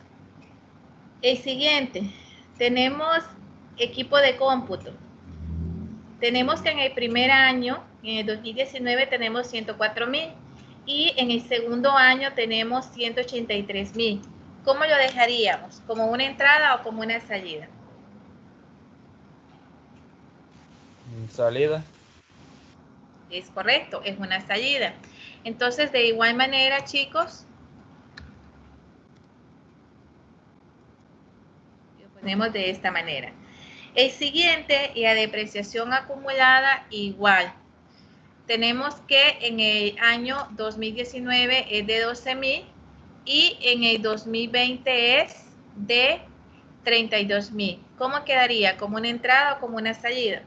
El siguiente, tenemos equipo de cómputo. Tenemos que en el primer año, en el 2019, tenemos 104,000 y en el segundo año tenemos 183,000. ¿Cómo lo dejaríamos? ¿Como una entrada o como una salida? Salida. Es correcto, es una salida. Entonces, de igual manera, chicos, lo ponemos de esta manera. El siguiente, la depreciación acumulada, igual. Tenemos que en el año 2019 es de 12,000 y en el 2020 es de 32,000. ¿Cómo quedaría? ¿Como una entrada o como una salida?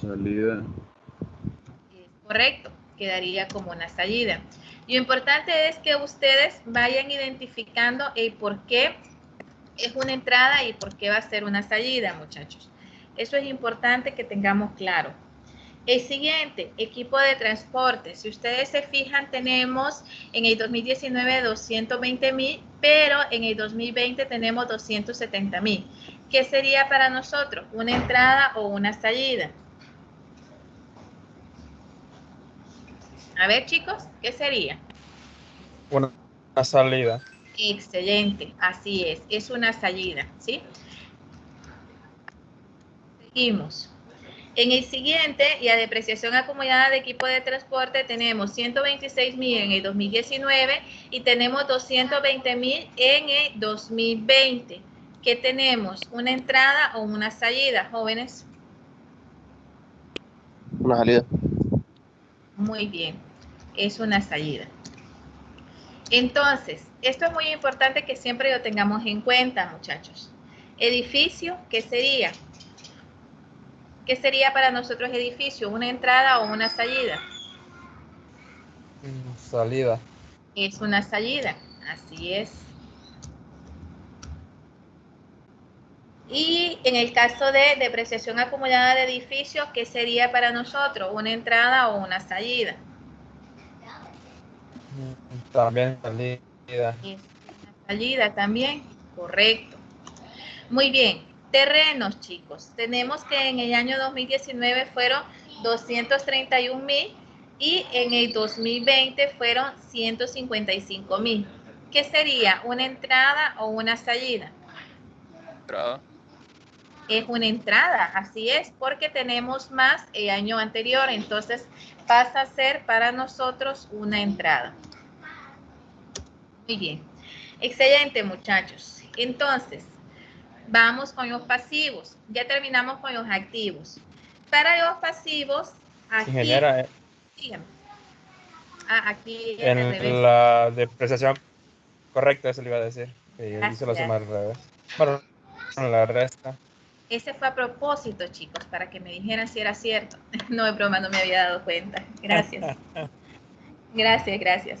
Salida. Es correcto, quedaría como una salida. Lo importante es que ustedes vayan identificando el por qué es una entrada y por qué va a ser una salida, muchachos. Eso es importante que tengamos claro. El siguiente, equipo de transporte. Si ustedes se fijan, tenemos en el 2019 220,000, pero en el 2020 tenemos 270,000. ¿Qué sería para nosotros? ¿Una entrada o una salida? A ver, chicos, ¿qué sería? Una salida. Excelente, así es una salida, ¿sí? Seguimos. En el siguiente, y a depreciación acumulada de equipo de transporte, tenemos 126,000 en el 2019 y tenemos 220,000 en el 2020. ¿Qué tenemos? ¿Una entrada o una salida, jóvenes? Una salida. Muy bien, es una salida. Entonces, esto es muy importante que siempre lo tengamos en cuenta, muchachos. Edificio, ¿qué sería? ¿Qué sería para nosotros edificio? ¿Una entrada o una salida? Salida. Es una salida, así es. Y en el caso de depreciación acumulada de edificios, ¿qué sería para nosotros? ¿Una entrada o una salida? También salida. Es una salida también, correcto. Muy bien, terrenos, chicos. Tenemos que en el año 2019 fueron 231,000 y en el 2020 fueron 155,000. ¿Qué sería? ¿Una entrada o una salida? Entrada. Es una entrada, así es, porque tenemos más el año anterior, entonces pasa a ser para nosotros una entrada. Muy bien, excelente, muchachos. Entonces, vamos con los pasivos. Ya terminamos con los activos. Para los pasivos, aquí, Ingeniera, dígame. Aquí es al revés. en la depreciación correcta, eso le iba a decir. Que yo hice la Gracias. suma al revés. Bueno, la resta. Ese fue a propósito, chicos, para que me dijeran si era cierto. No, es broma, no me había dado cuenta. Gracias. Gracias, gracias.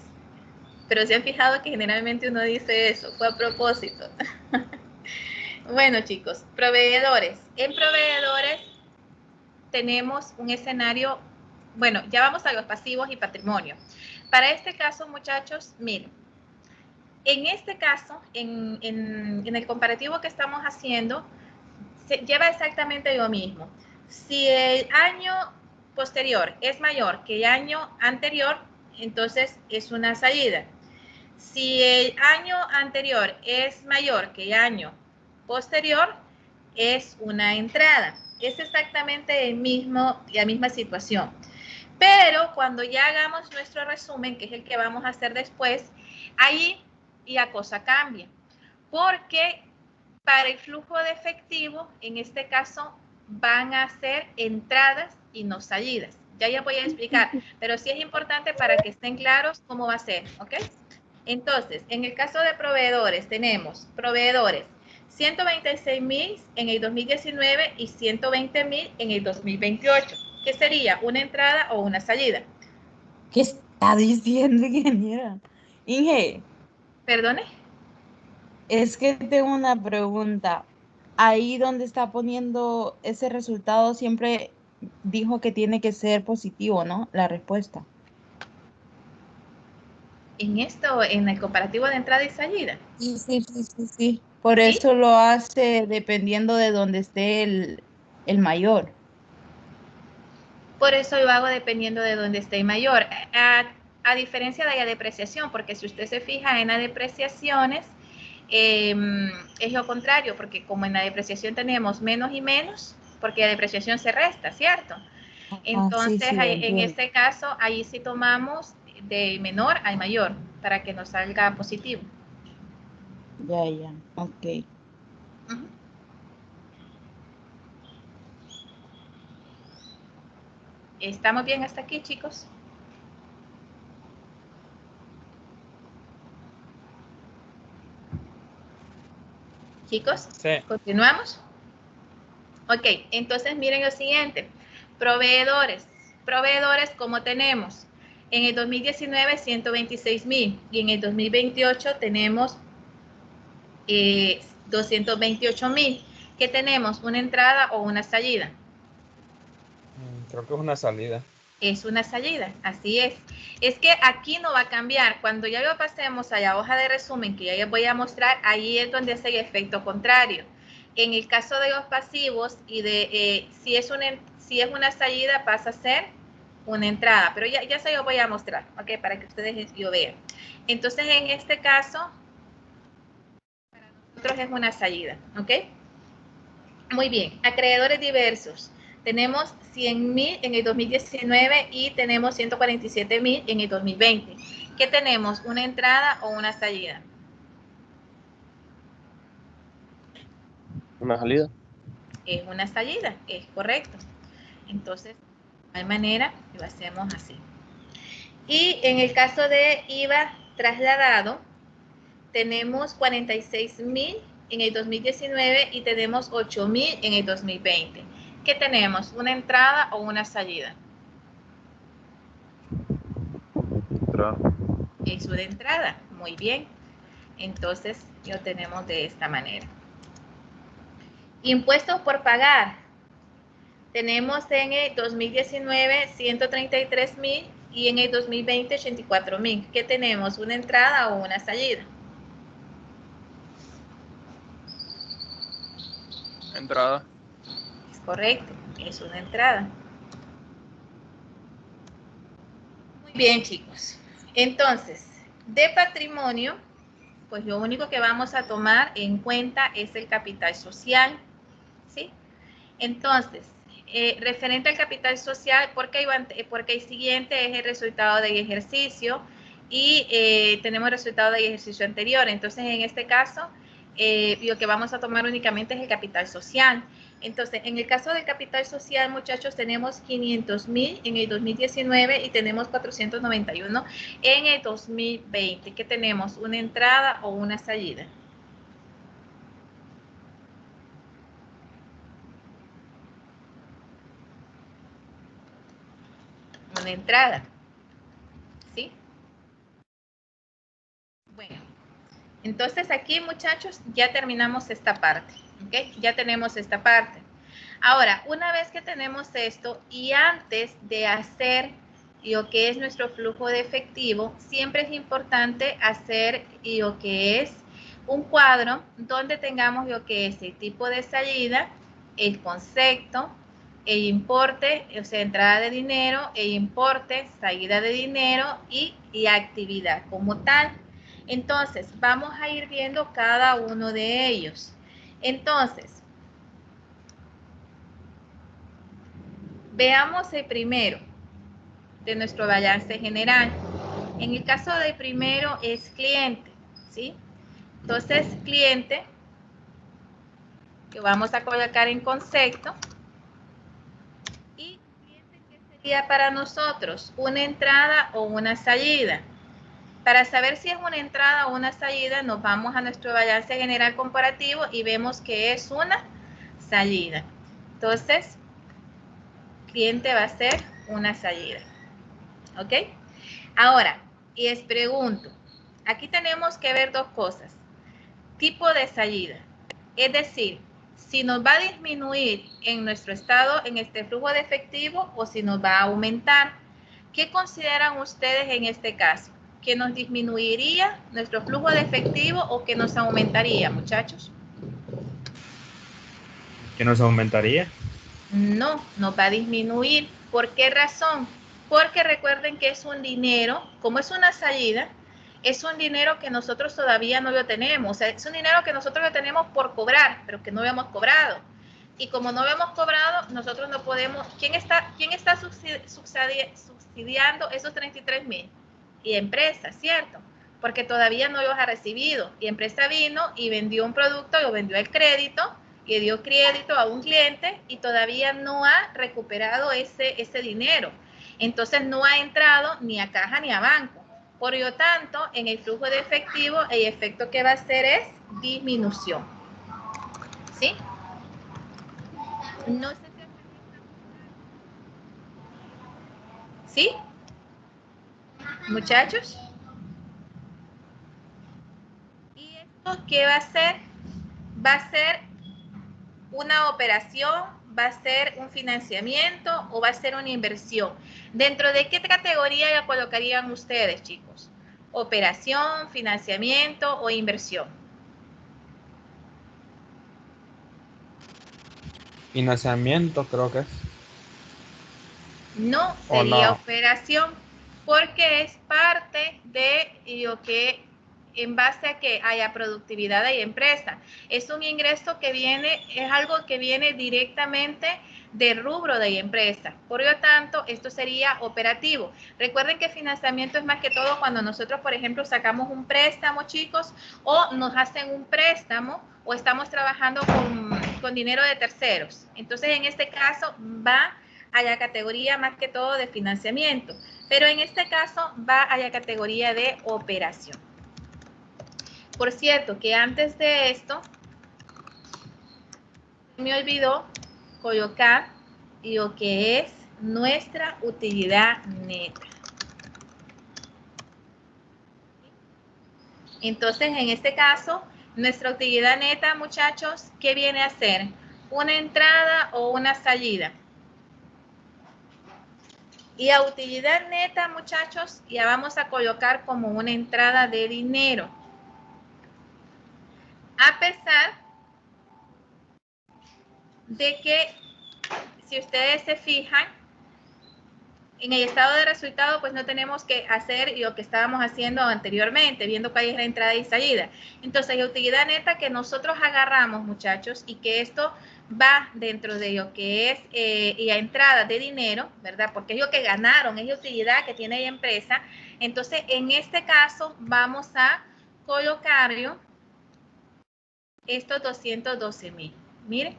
Pero se han fijado que generalmente uno dice eso, fue a propósito. Bueno, chicos, proveedores. En proveedores tenemos un escenario, bueno, ya vamos a los pasivos y patrimonio. Para este caso, muchachos, miren, en este caso, en el comparativo que estamos haciendo, se lleva exactamente lo mismo. Si el año posterior es mayor que el año anterior, entonces es una salida. Si el año anterior es mayor que el año posterior, es una entrada. Es exactamente la misma situación. Pero cuando ya hagamos nuestro resumen, que es el que vamos a hacer después, ahí la cosa cambia. Porque para el flujo de efectivo, en este caso, van a ser entradas y no salidas. Ya voy a explicar, pero sí es importante para que estén claros cómo va a ser, ¿ok? Entonces, en el caso de proveedores, tenemos proveedores 126,000 en el 2019 y 120,000 en el 2028. ¿Qué sería? ¿Una entrada o una salida? ¿Qué está diciendo, ingeniera? Inge, ¿Perdone? es que tengo una pregunta. Ahí donde está poniendo ese resultado siempre dijo que tiene que ser positivo, ¿no? La respuesta. En esto, en el comparativo de entrada y salida. Sí. Por ¿Sí? eso lo hace dependiendo de donde esté el mayor. Por eso lo hago dependiendo de dónde esté mayor. A diferencia de la depreciación, porque si usted se fija en las depreciaciones, es lo contrario, porque como en la depreciación tenemos menos y menos, porque la depreciación se resta, ¿cierto? Entonces, Sí, en entiendo. este caso, ahí sí tomamos de menor a mayor, para que nos salga positivo. Ya, ok. Uh-huh. ¿Estamos bien hasta aquí, chicos? Chicos, Sí. ¿continuamos? Ok, entonces miren lo siguiente. Proveedores. Proveedores, ¿cómo tenemos? En el 2019, 126,000 y en el 2028 tenemos 228,000. ¿Qué tenemos? ¿Una entrada o una salida? Creo que es una salida. Es una salida, así es. Es que aquí no va a cambiar. Cuando ya lo pasemos a la hoja de resumen que ya les voy a mostrar, ahí es donde hace el efecto contrario. En el caso de los pasivos y de si es una salida pasa a ser una entrada, pero ya se lo voy a mostrar, ¿ok? Para que ustedes lo vean. Entonces, en este caso, para nosotros es una salida, ¿ok? Muy bien, acreedores diversos. Tenemos 100.000 en el 2019 y tenemos 147.000 en el 2020. ¿Qué tenemos? ¿Una entrada o una salida? Una salida. Es una salida, es correcto. Entonces, de igual manera, lo hacemos así. Y en el caso de IVA trasladado, tenemos 46.000 en el 2019 y tenemos 8.000 en el 2020. ¿Qué tenemos? ¿Una entrada o una salida? Entrada. Es una entrada. Muy bien. Entonces, lo tenemos de esta manera. Impuestos por pagar. Tenemos en el 2019 133.000 y en el 2020 84.000. ¿Qué tenemos? ¿Una entrada o una salida? Entrada. Es correcto, es una entrada. Muy bien, chicos. Entonces, de patrimonio, pues lo único que vamos a tomar en cuenta es el capital social, ¿sí? Entonces, referente al capital social, porque el siguiente es el resultado del ejercicio y tenemos el resultado del ejercicio anterior. Entonces, en este caso, lo que vamos a tomar únicamente es el capital social. Entonces, en el caso del capital social, muchachos, tenemos 500.000 en el 2019 y tenemos 491 en el 2020. ¿Qué tenemos? ¿Una entrada o una salida? Una entrada. ¿Sí? Bueno, entonces aquí, muchachos, ya terminamos esta parte. ¿Ok? Ya tenemos esta parte. Ahora, una vez que tenemos esto y antes de hacer lo que es nuestro flujo de efectivo, siempre es importante hacer lo que es un cuadro donde tengamos lo que es el tipo de salida, el concepto, el importe, o sea, entrada de dinero, el importe, salida de dinero y la actividad como tal. Entonces, vamos a ir viendo cada uno de ellos. Entonces, veamos el primero de nuestro balance general. En el caso del primero es cliente, ¿sí? Entonces, cliente, que vamos a colocar en concepto. Y cliente, ¿qué sería para nosotros? ¿Una entrada o una salida? Para saber si es una entrada o una salida, nos vamos a nuestro balance general comparativo y vemos que es una salida. Entonces, cliente va a ser una salida. ¿Ok? Ahora, les pregunto, aquí tenemos que ver dos cosas. Tipo de salida, es decir, si nos va a disminuir en nuestro estado, en este flujo de efectivo, o si nos va a aumentar. ¿Qué consideran ustedes en este caso? ¿Que nos disminuiría nuestro flujo de efectivo o que nos aumentaría, muchachos? ¿Que nos aumentaría? No, nos va a disminuir. ¿Por qué razón? Porque recuerden que es un dinero, como es una salida, es un dinero que nosotros todavía no lo tenemos. O sea, es un dinero que nosotros lo tenemos por cobrar, pero que no habíamos cobrado. Y como no habíamos cobrado, nosotros no podemos. ¿Quién está subsidiando esos 33.000? Y empresa, ¿cierto? Porque todavía no los ha recibido. Y empresa vino y vendió un producto, lo vendió al crédito, que dio crédito a un cliente y todavía no ha recuperado ese dinero. Entonces no ha entrado ni a caja ni a banco. Por lo tanto, en el flujo de efectivo, el efecto que va a hacer es disminución. ¿Sí? No sé si... ¿Sí? Muchachos. ¿Y esto qué va a hacer? Va a ser una operación va a ser un financiamiento o va a ser una inversión. ¿Dentro de qué categoría la colocarían ustedes, chicos? ¿Operación, financiamiento o inversión? Financiamiento creo que es. No, ¿O sería no? operación, porque es parte de lo que, en base a que haya productividad y empresa. Es un ingreso que viene, es algo que viene directamente del rubro de empresa. Por lo tanto, esto sería operativo. Recuerden que financiamiento es más que todo cuando nosotros, por ejemplo, sacamos un préstamo, chicos, o nos hacen un préstamo, o estamos trabajando con dinero de terceros. Entonces, en este caso, va a la categoría más que todo de financiamiento, pero en este caso va a la categoría de operación. Por cierto, que antes de esto, me olvidó colocar lo que es nuestra utilidad neta. Entonces, en este caso, nuestra utilidad neta, muchachos, ¿qué viene a ser? ¿Una entrada o una salida? Y la utilidad neta, muchachos, ya vamos a colocar como una entrada de dinero. A pesar de que, si ustedes se fijan, en el estado de resultado, pues no tenemos que hacer lo que estábamos haciendo anteriormente, viendo cuál es la entrada y salida. Entonces, la utilidad neta que nosotros agarramos, muchachos, y que esto va dentro de lo que es la entrada de dinero, ¿verdad? Porque es lo que ganaron, es la utilidad que tiene la empresa. Entonces, en este caso, vamos a colocarlo estos 212,000. Miren,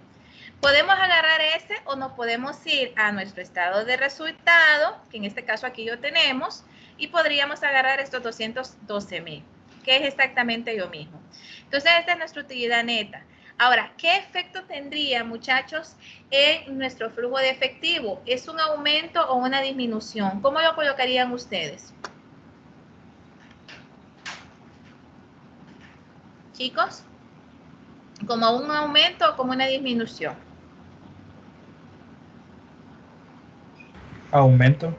podemos agarrar ese o nos podemos ir a nuestro estado de resultado, que en este caso aquí lo tenemos, y podríamos agarrar estos 212,000, que es exactamente lo mismo. Entonces, esta es nuestra utilidad neta. Ahora, ¿qué efecto tendría, muchachos, en nuestro flujo de efectivo? ¿Es un aumento o una disminución? ¿Cómo lo colocarían ustedes? Chicos, ¿como un aumento o como una disminución? Aumento.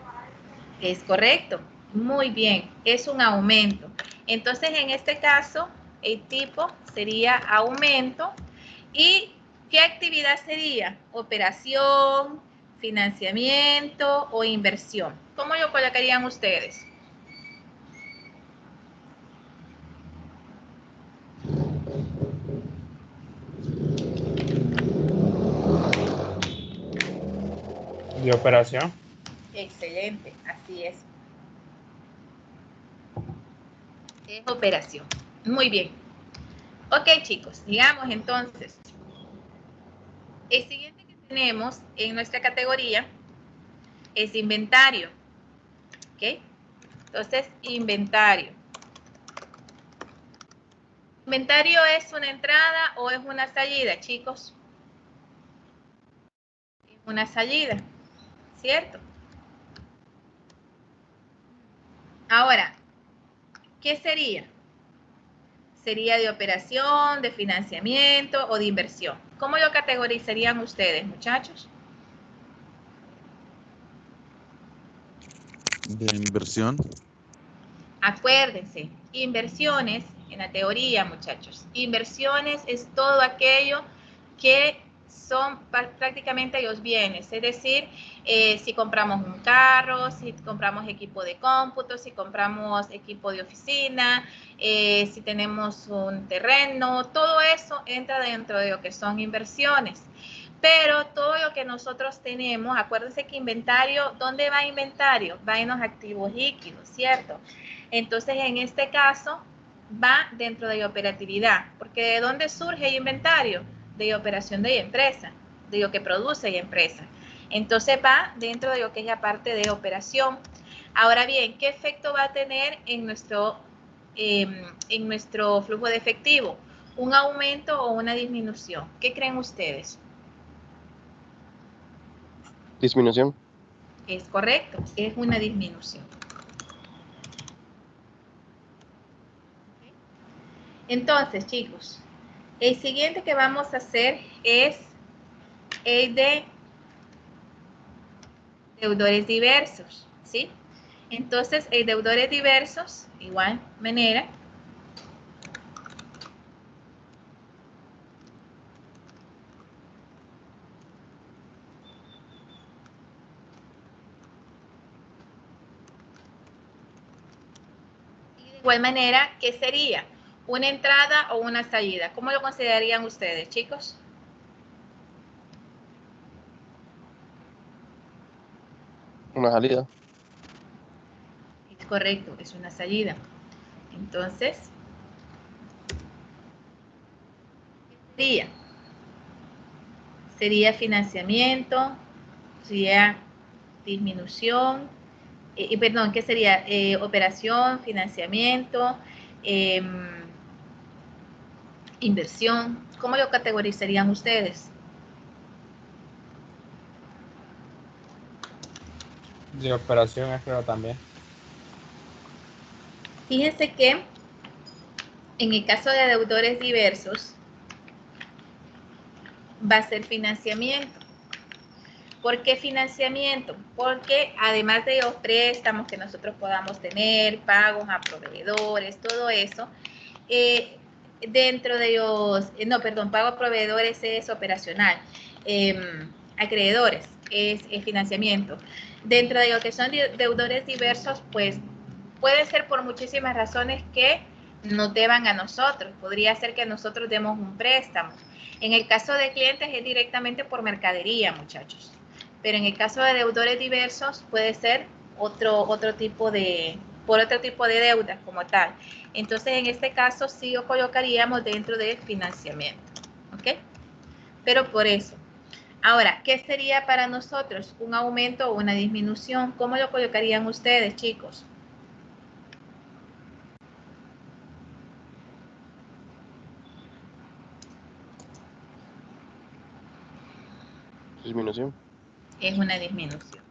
Es correcto, muy bien, es un aumento. Entonces, en este caso, el tipo sería aumento. ¿Y qué actividad sería? Operación, financiamiento o inversión. ¿Cómo lo colocarían ustedes? De operación. Excelente, así es. Es operación. Muy bien. Ok, chicos, digamos entonces, el siguiente que tenemos en nuestra categoría es inventario. ¿Ok? Entonces, inventario. ¿Inventario es una entrada o es una salida, chicos? Es una salida, ¿cierto? Ahora, ¿qué sería? ¿Sería de operación, de financiamiento o de inversión? ¿Cómo lo categorizarían ustedes, muchachos? De inversión. Acuérdense, inversiones, en la teoría, muchachos, inversiones es todo aquello que son prácticamente los bienes, es decir, si compramos un carro, si compramos equipo de cómputo, si compramos equipo de oficina, si tenemos un terreno, todo eso entra dentro de lo que son inversiones. Pero todo lo que nosotros tenemos, acuérdense que inventario, ¿dónde va inventario? Va en los activos líquidos, ¿cierto? Entonces, en este caso, va dentro de la operatividad, porque ¿de dónde surge el inventario? De la operación de la empresa, de lo que produce la empresa. Entonces, va dentro de lo que es la parte de operación. Ahora bien, ¿qué efecto va a tener en nuestro flujo de efectivo? ¿Un aumento o una disminución? ¿Qué creen ustedes? Disminución. Es correcto, es una disminución. Entonces, chicos, el siguiente que vamos a hacer es el de deudores diversos, ¿sí? Entonces, el deudores diversos, igual manera, igual manera, ¿qué sería? ¿Una entrada o una salida? ¿Cómo lo considerarían ustedes, chicos? Una salida. Es correcto, es una salida. Entonces, ¿qué sería? Sería financiamiento, sería disminución, perdón, ¿qué sería? Operación, financiamiento, inversión. ¿Cómo lo categorizarían ustedes? De operaciones creo también. Fíjense que en el caso de deudores diversos va a ser financiamiento. ¿Por qué financiamiento? Porque además de los préstamos que nosotros podamos tener, pagos a proveedores, todo eso, dentro de los, pago a proveedores es operacional, acreedores es financiamiento. Dentro de lo que son deudores diversos, pues puede ser por muchísimas razones que nos deban a nosotros. Podría ser que nosotros demos un préstamo. En el caso de clientes es directamente por mercadería, muchachos. Pero en el caso de deudores diversos puede ser por otro tipo de deudas como tal. Entonces, en este caso sí lo colocaríamos dentro de financiamiento. ¿Ok? Pero por eso. Ahora, ¿qué sería para nosotros un aumento o una disminución? ¿Cómo lo colocarían ustedes, chicos? Disminución. Es una disminución.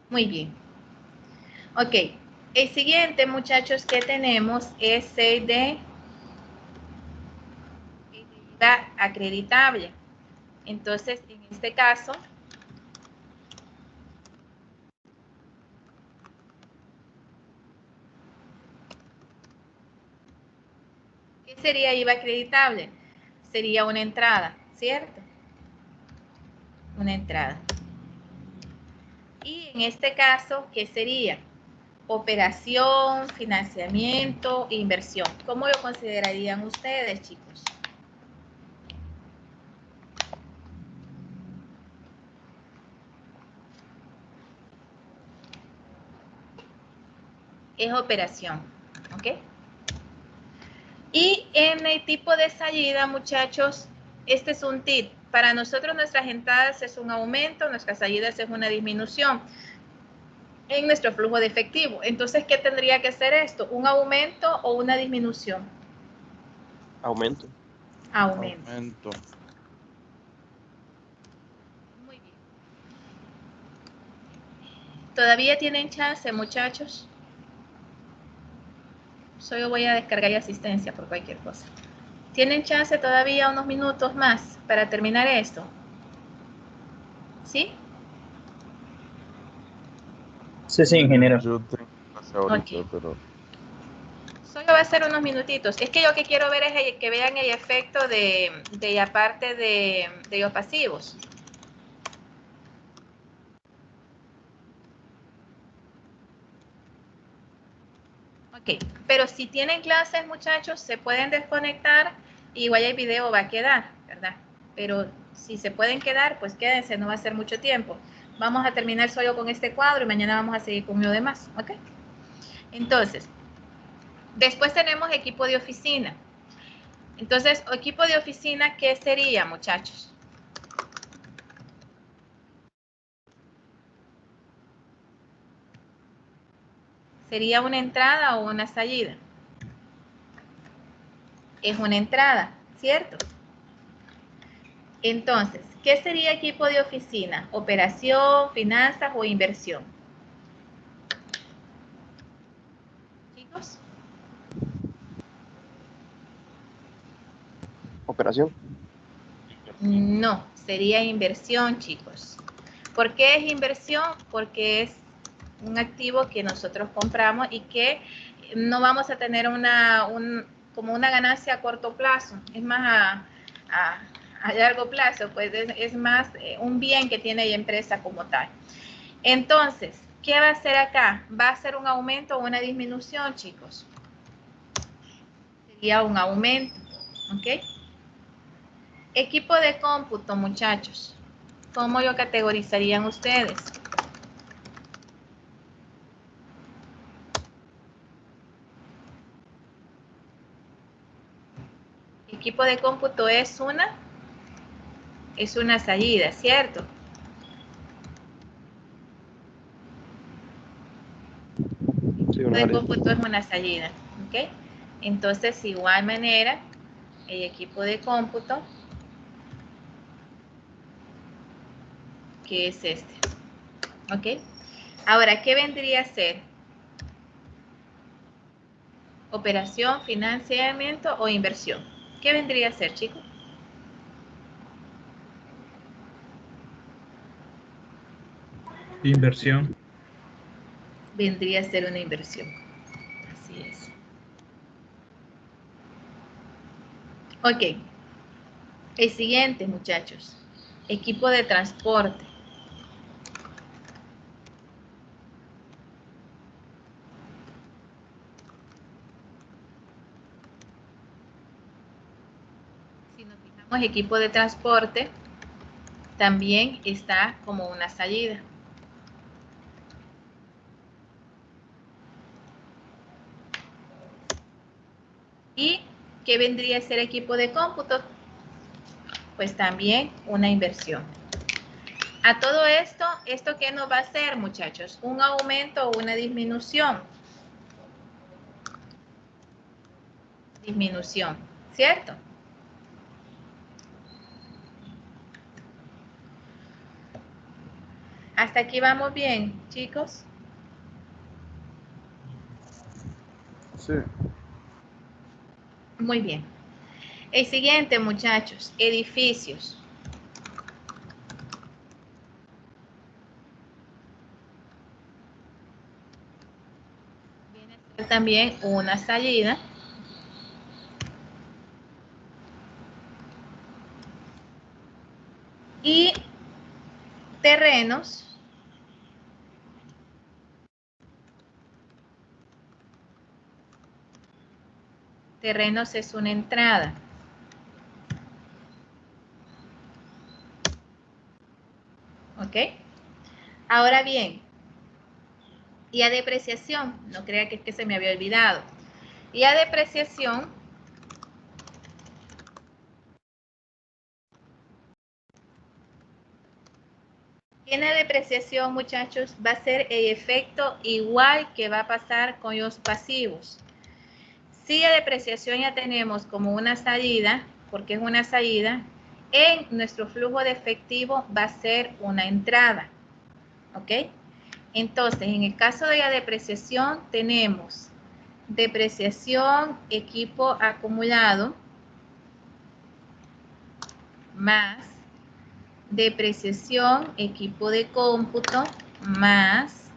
Muy bien. Ok. El siguiente, muchachos, que tenemos es el de IVA acreditable. Entonces, en este caso, ¿qué sería IVA acreditable? Sería una entrada, ¿cierto? Una entrada. Y en este caso, ¿qué sería? Operación, financiamiento, inversión. ¿Cómo lo considerarían ustedes, chicos? Es operación, ¿ok? Y en el tipo de salida, muchachos, este es un tip. Para nosotros nuestras entradas es un aumento, nuestras salidas es una disminución en nuestro flujo de efectivo. Entonces, ¿qué tendría que ser esto? ¿Un aumento o una disminución? Aumento. Aumento. Muy bien. ¿Todavía tienen chance, muchachos? Solo voy a descargar asistencia por cualquier cosa. ¿Tienen chance todavía unos minutos más para terminar esto? ¿Sí? Sí, ingeniero. Yo tengo clase ahorita, Ok. pero Solo va a ser unos minutitos. Es que yo lo que quiero ver es que vean el efecto de la parte de los pasivos. Ok, pero si tienen clases, muchachos, se pueden desconectar y igual el video va a quedar, ¿verdad? Pero si se pueden quedar, pues quédense, no va a ser mucho tiempo. Vamos a terminar solo con este cuadro y mañana vamos a seguir con lo demás, ¿ok? Entonces, después tenemos equipo de oficina. Entonces, equipo de oficina, ¿qué sería, muchachos? ¿Sería una entrada o una salida? Es una entrada, ¿cierto? Entonces, ¿qué sería equipo de oficina? ¿Operación, finanzas o inversión? Chicos, Operación. No, sería inversión, chicos. ¿Por qué es inversión? Porque es un activo que nosotros compramos y que no vamos a tener como una ganancia a corto plazo, es más a largo plazo, pues es más un bien que tiene la empresa como tal. Entonces, ¿qué va a hacer acá? ¿Va a ser un aumento o una disminución, chicos? Sería un aumento, ¿ok? Equipo de cómputo, muchachos. ¿Cómo lo categorizarían ustedes? Equipo de cómputo es una salida, ¿cierto? Sí, Equipo una de salida. cómputo es una salida, ¿ok? Entonces, igual manera, el equipo de cómputo, que es este, ¿ok? Ahora, ¿qué vendría a ser? ¿Operación, financiamiento o inversión? ¿Qué vendría a ser, chicos? Inversión. Vendría a ser una inversión. Así es. Ok. El siguiente, muchachos. Equipo de transporte. Si nos fijamos, equipo de transporte también está como una salida. ¿Y qué vendría a ser equipo de cómputo? Pues también una inversión. A todo esto, ¿esto qué nos va a hacer, muchachos? ¿Un aumento o una disminución? Disminución, ¿cierto? ¿Hasta aquí vamos bien, chicos? Sí. Muy bien. El siguiente, muchachos, edificios. Viene a ser también una salida. Y terrenos. Terrenos es una entrada. ¿Ok? Ahora bien, y a depreciación, no crea que es que se me había olvidado. Y a depreciación, tiene depreciación, muchachos, va a ser el efecto igual que va a pasar con los pasivos. Si a depreciación ya tenemos como una salida, porque es una salida, en nuestro flujo de efectivo va a ser una entrada. ¿Ok? Entonces, en el caso de la depreciación, tenemos depreciación equipo acumulado más depreciación equipo de cómputo más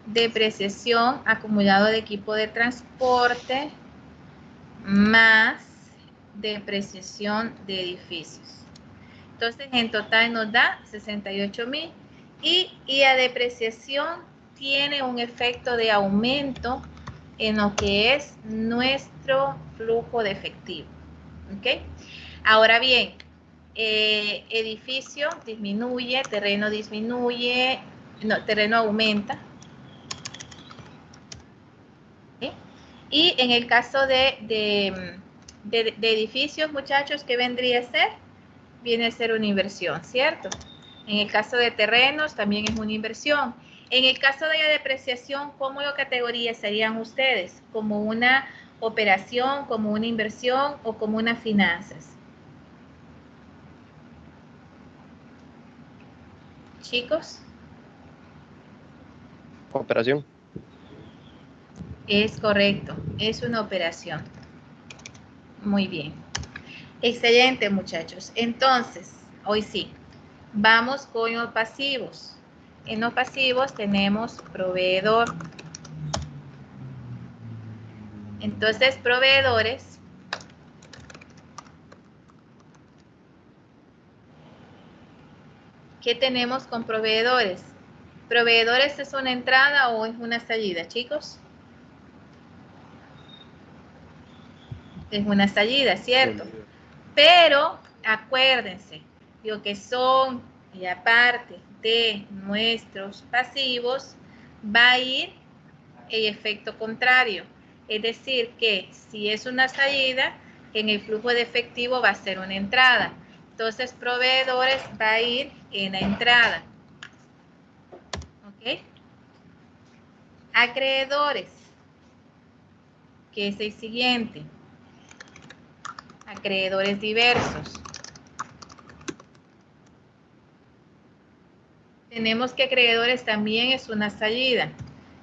depreciación acumulado de equipo de transporte más depreciación de edificios. Entonces, en total nos da 68,000 y a depreciación tiene un efecto de aumento en lo que es nuestro flujo de efectivo. ¿Ok? Ahora bien, edificio disminuye, terreno disminuye, no, terreno aumenta. ¿Sí? Y en el caso de edificios, muchachos, ¿qué vendría a ser? Viene a ser una inversión, ¿cierto? En el caso de terrenos también es una inversión. En el caso de la depreciación, ¿cómo lo categorizarían ustedes? ¿Como una operación, como una inversión o como unas finanzas? Chicos, Operación. es correcto, es una operación. Muy bien. Excelente, muchachos. Entonces, Hoy sí. Vamos con los pasivos. En los pasivos tenemos proveedor. Entonces, proveedores. ¿Qué tenemos con proveedores? ¿Proveedores es una entrada o es una salida, chicos? Es una salida, ¿cierto? Pero acuérdense, lo que son, y aparte de nuestros pasivos, va a ir el efecto contrario. Es decir, que si es una salida, en el flujo de efectivo va a ser una entrada. Entonces, proveedores va a ir en la entrada. ¿Ok? Acreedores, que es el siguiente. Acreedores diversos. Tenemos que acreedores también es una salida.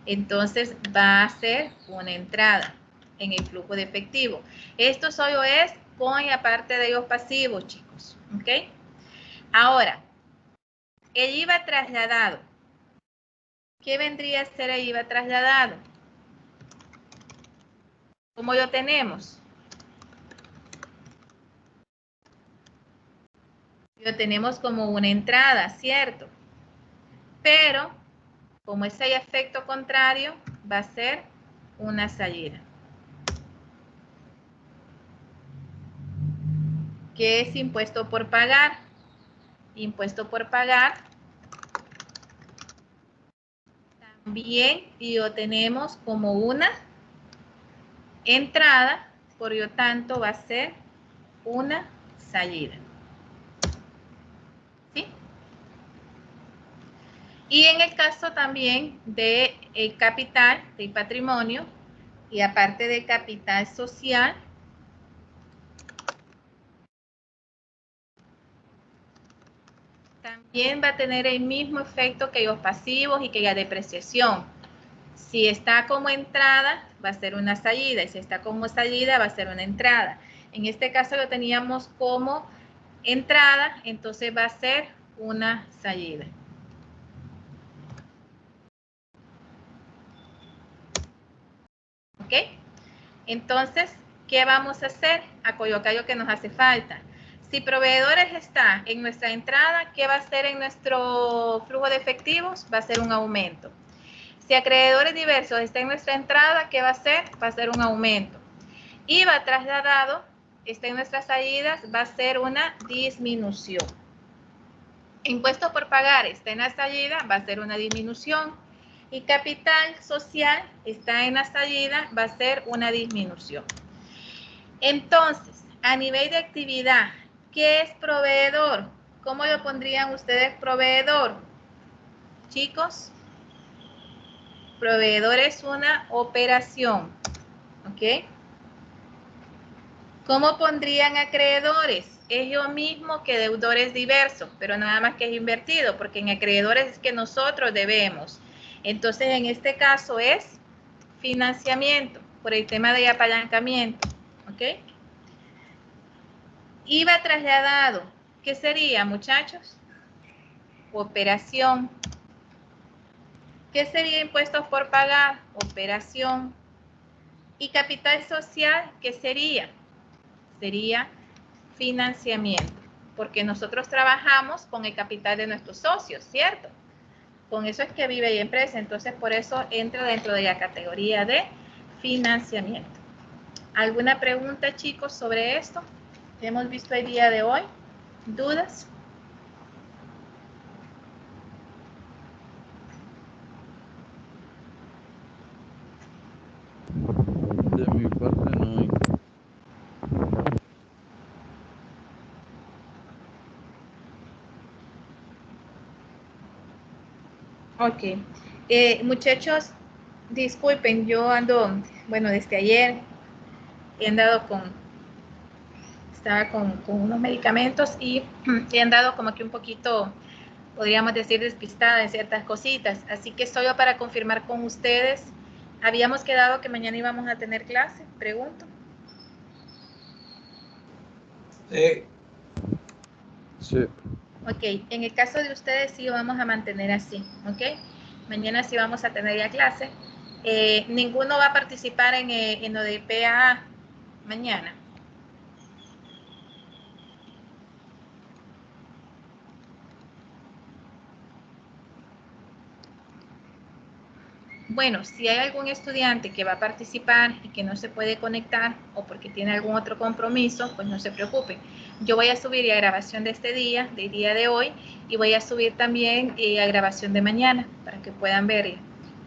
Entonces va a ser una entrada en el flujo de efectivo. Esto solo es con la parte de los pasivos, chicos. ¿Ok? Ahora, el IVA trasladado. ¿Qué vendría a ser el IVA trasladado? ¿Cómo lo tenemos? Lo tenemos como una entrada, ¿cierto? Pero, como es el efecto contrario, va a ser una salida. ¿Qué es impuesto por pagar? Impuesto por pagar. También lo tenemos como una entrada, por lo tanto va a ser una salida. ¿Sí? Y en el caso también de capital, del patrimonio, y aparte de capital social, también va a tener el mismo efecto que los pasivos y que la depreciación. Si está como entrada, va a ser una salida, y si está como salida, va a ser una entrada. En este caso lo teníamos como entrada, entonces va a ser una salida. ¿Ok? Entonces, ¿qué vamos a hacer? A colocar lo que nos hace falta. Si proveedores está en nuestra entrada, ¿qué va a ser en nuestro flujo de efectivos? Va a ser un aumento. Si acreedores diversos está en nuestra entrada, ¿qué va a ser? Va a ser un aumento. IVA trasladado está en nuestras salidas, va a ser una disminución. Impuesto por pagar está en la salida, va a ser una disminución. Y capital social está en la salida, va a ser una disminución. Entonces, a nivel de actividad, ¿qué es proveedor? ¿Cómo lo pondrían ustedes proveedor? Chicos, proveedor es una operación, ¿ok? ¿Cómo pondrían acreedores? Es lo mismo que deudores diversos, pero nada más que es invertido, porque en acreedores es que nosotros debemos. Entonces, en este caso es financiamiento, por el tema de apalancamiento, ¿ok? IVA trasladado, ¿qué sería, muchachos? Operación. ¿Qué sería impuestos por pagar? Operación. Y capital social, ¿qué sería? Sería financiamiento, porque nosotros trabajamos con el capital de nuestros socios, ¿cierto? Con eso es que vive la empresa, entonces por eso entra dentro de la categoría de financiamiento. ¿Alguna pregunta, chicos, sobre esto que hemos visto el día de hoy? ¿Dudas? De mi parte no hay. Ok. Muchachos, disculpen, yo ando, bueno, desde ayer he andado estaba con unos medicamentos y he andado como que un poquito, podríamos decir, despistada en ciertas cositas. Así que solo para confirmar con ustedes, habíamos quedado que mañana íbamos a tener clase, pregunto. Sí. Sí. Ok, en el caso de ustedes sí lo vamos a mantener así, ok. Mañana sí vamos a tener ya clase. Ninguno va a participar en lo de PAA mañana. Bueno, si hay algún estudiante que va a participar y que no se puede conectar o porque tiene algún otro compromiso, pues no se preocupe. Yo voy a subir la grabación de este día, del día de hoy, y voy a subir también la grabación de mañana para que puedan verla,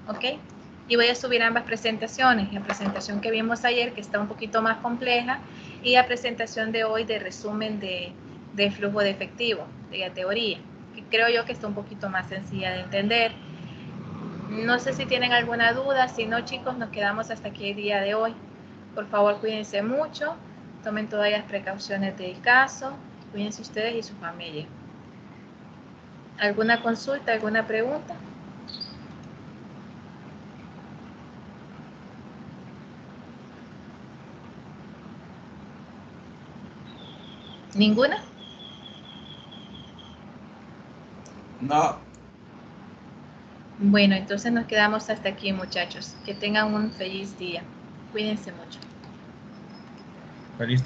¿ok? Y voy a subir ambas presentaciones, la presentación que vimos ayer, que está un poquito más compleja, y la presentación de hoy de resumen de flujo de efectivo, de la teoría, que creo yo que está un poquito más sencilla de entender. No sé si tienen alguna duda, si no, chicos, nos quedamos hasta aquí el día de hoy. Por favor, cuídense mucho, tomen todas las precauciones del caso, cuídense ustedes y su familia. ¿Alguna consulta, alguna pregunta? ¿Ninguna? No. Bueno, entonces nos quedamos hasta aquí, muchachos. Que tengan un feliz día. Cuídense mucho. Feliz